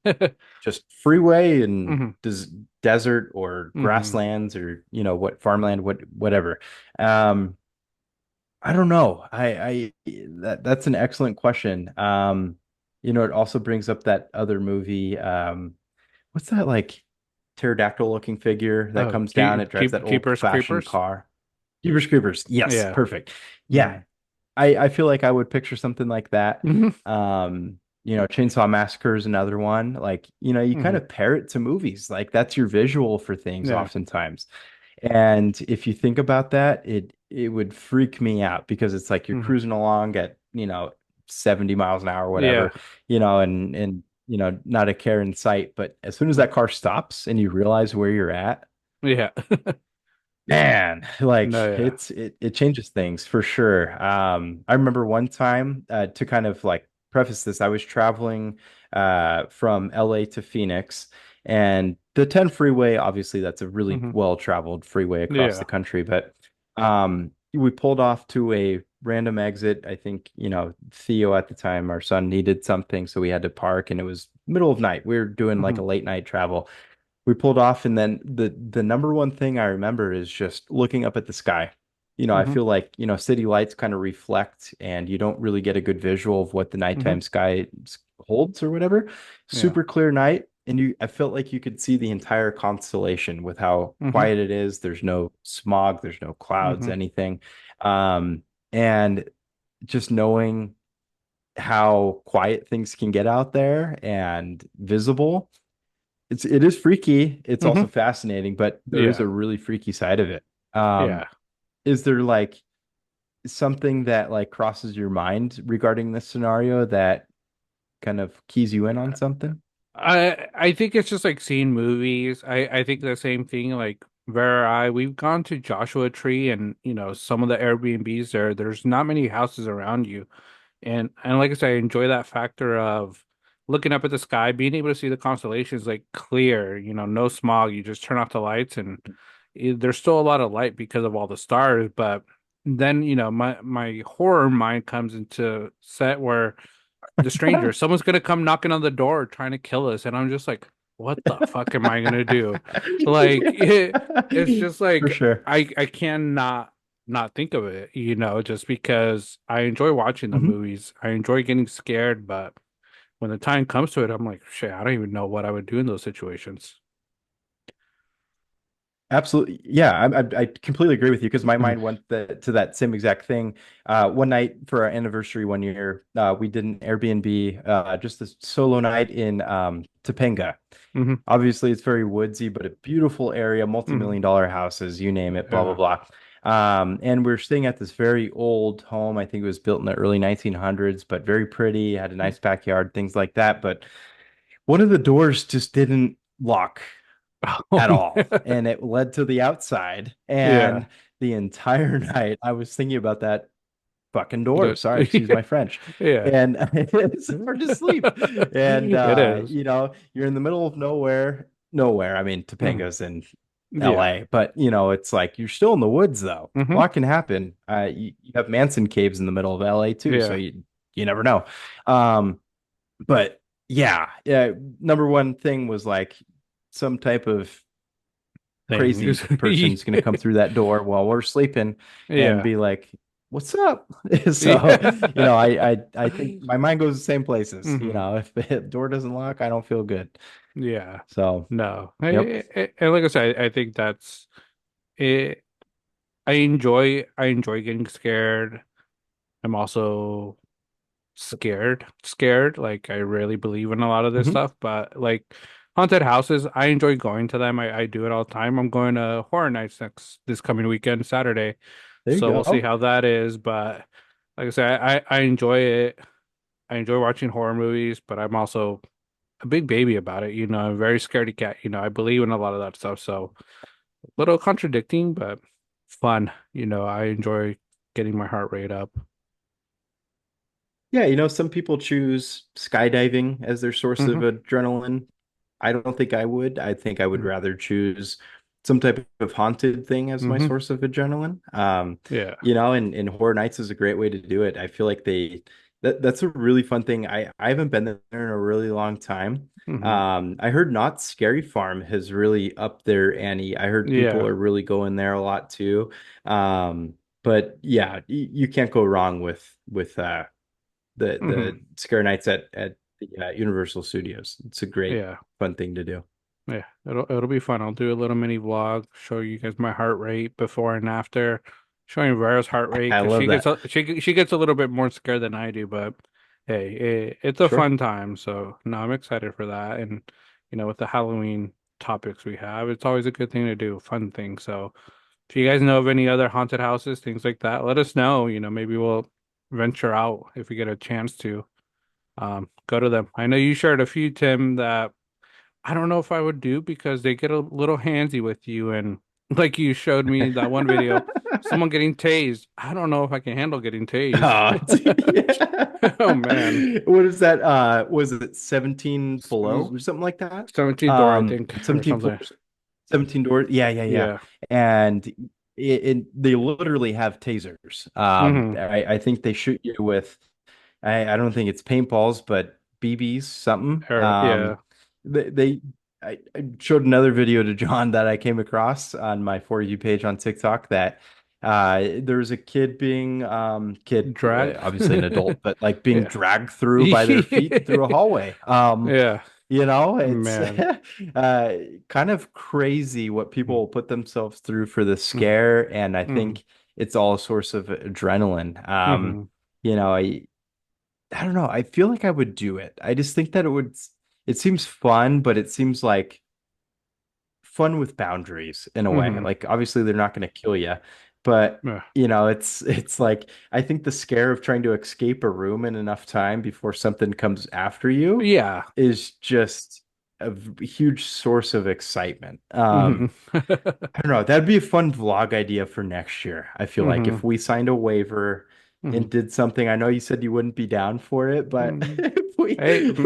nothing, just freeway and Hmm. desert or Hmm. grasslands or, what farmland, whatever. Um, I don't know. That's an excellent question. It also brings up that other movie. What's that like pterodactyl looking figure that Oh, comes down? It drives that old Jeepers fashioned Creepers. car. Jeepers Creepers. Yes, Yeah. perfect. Hmm. Yeah, I feel like I would picture something like that. Hmm. Chainsaw Massacre is another one. Like, you kind Hmm. of pair it to movies. Like that's your visual for things Yeah. oftentimes. And if you think about that, it would freak me out because it's like you're Hmm. cruising along at, 70 miles an hour, Yeah. whatever, and not a care in sight. But as soon as Hmm. that car stops and you realize where you're at, Yeah. man, like No, yeah. it changes things for sure. I remember one time, to kind of like preface this, I was traveling from LA to Phoenix, and the 10 freeway, obviously that's a really Hmm. well-traveled freeway across the Yeah. country, but we pulled off to a random exit. I think, Theo at the time, our son needed something, so we had to park, and it was middle of night. We were doing like Hmm. a late night travel. We pulled off, and then the number one thing I remember is just looking up at the sky I Hmm. feel like, city lights kind of reflect and you don't really get a good visual of what the Hmm. nighttime sky holds or whatever. Yeah. Super clear night. And I felt like you could see the entire constellation with how Hmm. quiet it is. There's no smog, there's no clouds, Hmm. anything. And just knowing how quiet things can get out there and visible, it is freaky. It's also Hmm. fascinating, but there is Yeah. a really freaky side of it. Um, Yeah. is there like something that like crosses your mind regarding this scenario that kind of keys you in on something? I think it's just like seeing movies. I think the same thing. Like where we've gone to Joshua Tree, and some of the Airbnbs there's not many houses around you, and like I said, I enjoy that factor of looking up at the sky, being able to see the constellations like clear. No smog. You just turn off the lights, and there's still a lot of light because of all the stars. But then my horror mind comes into set where the stranger. Someone's gonna come knocking on the door trying to kill us, and I'm just like, what the fuck am I gonna do? Like it's just For like sure. I cannot not think of it, just because I enjoy watching the Mhm. movies. I enjoy getting scared, but when the time comes to it, I'm like, shit, I don't even know what I would do in those situations. Absolutely. Yeah, I completely agree with you because my Mhm. mind went to that same exact thing. One night for our anniversary one year, we did an Airbnb, just a solo night in Topanga. Mhm. Obviously, it's very woodsy, but a beautiful area, Mhm. multi-million dollar houses, you name it, blah, blah, Yeah. blah. And we're staying at this very old home. I think it was built in the early 1900s, but very pretty, had a nice backyard, things like that. But one of the doors just didn't lock Oh, at all. And it led to the outside. yeah. And the entire night, I was thinking about that fucking door. The Sorry, excuse my French. yeah. And it's hard to sleep. And It is. you're in the middle of nowhere. Nowhere. I mean, Mhm. Topanga's in Yeah. LA, but it's like you're still in the woods though. A Hmm. lot can happen. You have Manson caves in the middle of LA too, so Yeah. you never know. But yeah. Number one thing was like some type of crazy Things. person's going to come through that door while we're sleeping and Yeah. be like, "What's up?" So, Yeah. I think my mind goes the same places. Hmm. If the door doesn't lock, I don't feel good. Yeah. So, No. yep. And like I said, I think that's it. I enjoy getting scared. I'm also scared. Like I really believe in a lot of this Hmm. stuff, but like haunted houses, I enjoy going to them. I do it all the time. I'm going to horror nights this coming weekend, Saturday. There you So we'll see go. how that is. But like I said, I enjoy it. I enjoy watching horror movies, but I'm also a big baby about it. I'm very scaredy cat. I believe in a lot of that stuff. So a little contradicting, but fun. I enjoy getting my heart rate up. Yeah, some people choose skydiving as their source of Hmm. adrenaline. I don't think I would. I think I would rather choose some type of haunted thing as my Hmm. source of adrenaline. Yeah. And Horror Nights is a great way to do it. I feel like that's a really fun thing. I haven't been there in a really long time. Hmm. I heard Not Scary Farm has really upped their ante. I heard people Yeah. are really going there a lot too. But yeah, you can't go wrong with the Hmm. Scare Nights at the Universal Studios. It's a great Yeah. fun thing to do. Yeah. It'll be fun. I'll do a little mini vlog, show you guys my heart rate before and after, showing Vera's heart rate I because love that. she gets a little bit more scared than I do, but hey, it's a Sure. fun time. So no, I'm excited for that. And with the Halloween topics we have, it's always a good thing to do, fun thing. So if you guys know of any other haunted houses, things like that, let us know. Maybe we'll venture out if we get a chance to go to them. I know you shared a few, Tim, that I don't know if I would do because they get a little handsy with you. And like you showed me that one video, someone getting tased. I don't know if I can handle getting tased. Oh, yeah. Oh man. What is that? Was it 17 below or something like that? 17th door, I think, or 17 something. floors, 17 doors. Yeah. Yeah. And they literally have tasers. Hmm. I think they shoot you with, I don't think it's paintballs, but BBs, something. Yeah. They, they I showed another video to John that I came across on my For You page on TikTok that There's a kid being Drag. obviously an adult, but like being Yeah. dragged through by their feet through a hallway. Yeah, It's man. kind of crazy what people Mm, will put themselves through for the mm, scare, and I mm, think it's all a source of adrenaline. mm, You know, I don't know. I feel like I would do it. I just think that it seems fun, but it seems like fun with boundaries in a way. mm. Like obviously they're not going to kill you, but Yeah. it's like I think the scare of trying to escape a room in enough time before something comes after you Yeah. is just huge source of excitement. Hmm. I don't know. That'd be a fun vlog idea for next year. I feel like Hmm. if we signed a waiver Hmm. and did something, I know you said you wouldn't be down for it, but Hmm. if we Hey, if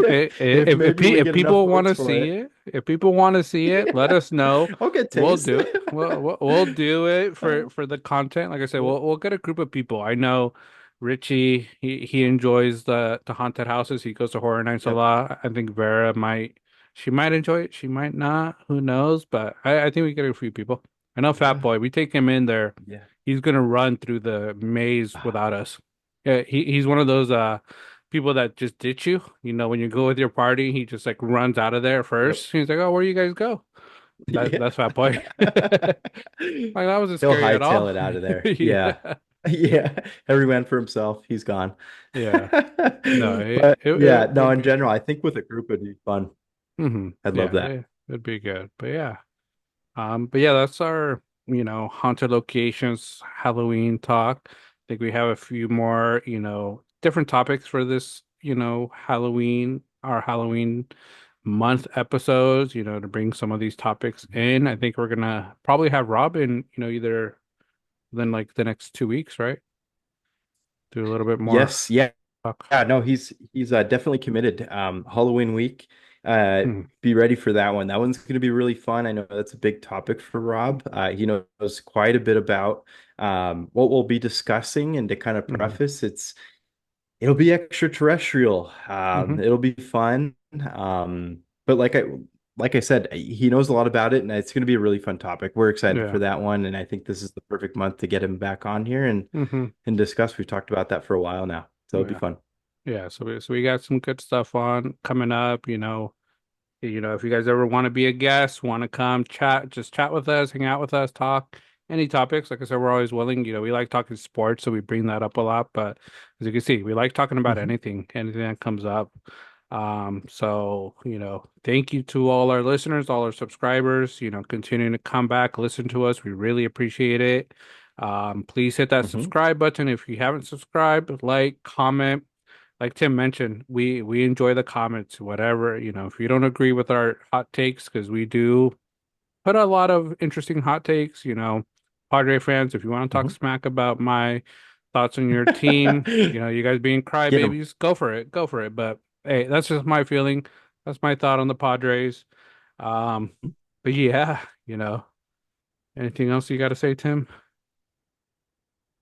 maybe we if get enough people want votes to for see it, it, if people want to see it, let yeah, us know. I'll get We'll taste. do it. We'll do it Uh, for the content. Like I said, yeah. we'll get a group of people. I know Richie, he enjoys the haunted houses. He goes to horror nights a Yep. lot. I think Vera might, she might enjoy it. She might not. Who knows? But I think we get a few people. I know Fat Yeah. Boy. We take him in there. Yeah. He's gonna run through the maze Ah, without us. Yeah, he's one of those people that just ditch you. You know, when you go with your party, he just like runs out of there yep. first. He's like, "Oh, where you guys go?" Yeah. That's Fat Boy. Like that wasn't He'll scary at all. hightail it out of there. Yeah. Yeah. Yeah. Every man for himself. He's gone. Yeah. No, But yeah, no, it'd in be general, I think with a group it'd be fun. I'd love yeah, that. it'd be good. But yeah. But yeah, that's our, haunted locations Halloween talk. I think we have a few more, different topics for this, our Halloween month episodes, to bring some of these topics in. I think we're gonna probably have Robin, either then like the next 2 weeks, right? Do a little bit more Yes, yeah. talk. Yeah, no, he's definitely committed. Halloween week. Hmm. Be ready for that one. That one's going to be really fun. I know that's a big topic for Rob. He knows quite a bit about what we'll be discussing, and to kind of Hmm. preface, it'll be extraterrestrial. Hmm. It'll be fun. But like I said, he knows a lot about it, and it's going to be a really fun topic. We're excited Yeah. for that one, and I think this is the perfect month to get him back on here Hmm. and discuss. We've talked about that for a while now, so it'll be Yeah. fun. Yeah. So we got some good stuff on coming up, if you guys ever want to be a guest, want to come chat, just chat with us, hang out with us, talk any topics. Like I said, we're always willing. We like talking sports, so we bring that up a lot. But as you can see, we like talking about Mhm. anything that comes up. So, thank you to all our listeners, all our subscribers, continuing to come back, listen to us. We really appreciate it. Please hit that Mhm. subscribe button if you haven't subscribed, like, comment, like Tim mentioned, we enjoy the comments, whatever, if you don't agree with our hot takes, because we do put a lot of interesting hot takes, Padre fans, if you want to talk Mhm. smack about my thoughts on your team, you guys being Get him. crybabies, go for it, go for it. But hey, that's just my feeling. That's my thought on the Padres. Um, but yeah, anything else you got to say, Tim?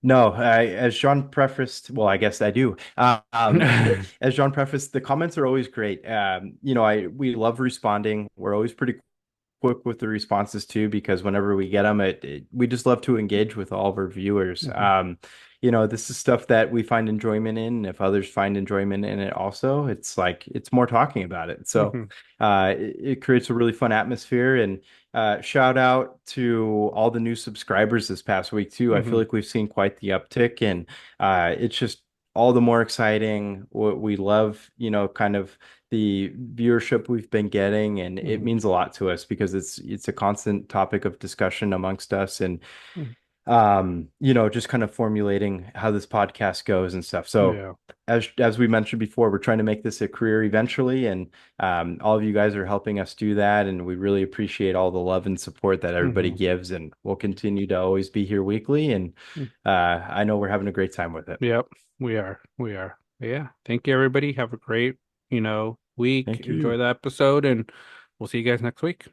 No, as John prefaced, well, I guess I do. As John prefaced, the comments are always great. We love responding. We're always pretty quick with the responses too, because whenever we get them, we just love to engage with all of our viewers. Hmm. This is stuff that we find enjoyment in. And if others find enjoyment in it also, it's like it's more talking about it. So Hmm. it creates a really fun atmosphere. And shout out to all the new subscribers this past week too. I feel Hmm. like we've seen quite the uptick, and it's just all the more exciting. We love, kind of the viewership we've been getting, and it Hmm. means a lot to us because it's a constant topic of discussion amongst us, and Hmm. just kind of formulating how this podcast goes and stuff. So Yeah. as we mentioned before, we're trying to make this a career eventually, and all of you guys are helping us do that, and we really appreciate all the love and support that everybody Hmm. gives, and we'll continue to always be here weekly, and I know we're having a great time with it. Yep, we are. We are. But yeah. Thank you, everybody. Have a great, week. Thank Enjoy you. the episode, and we'll see you guys next week.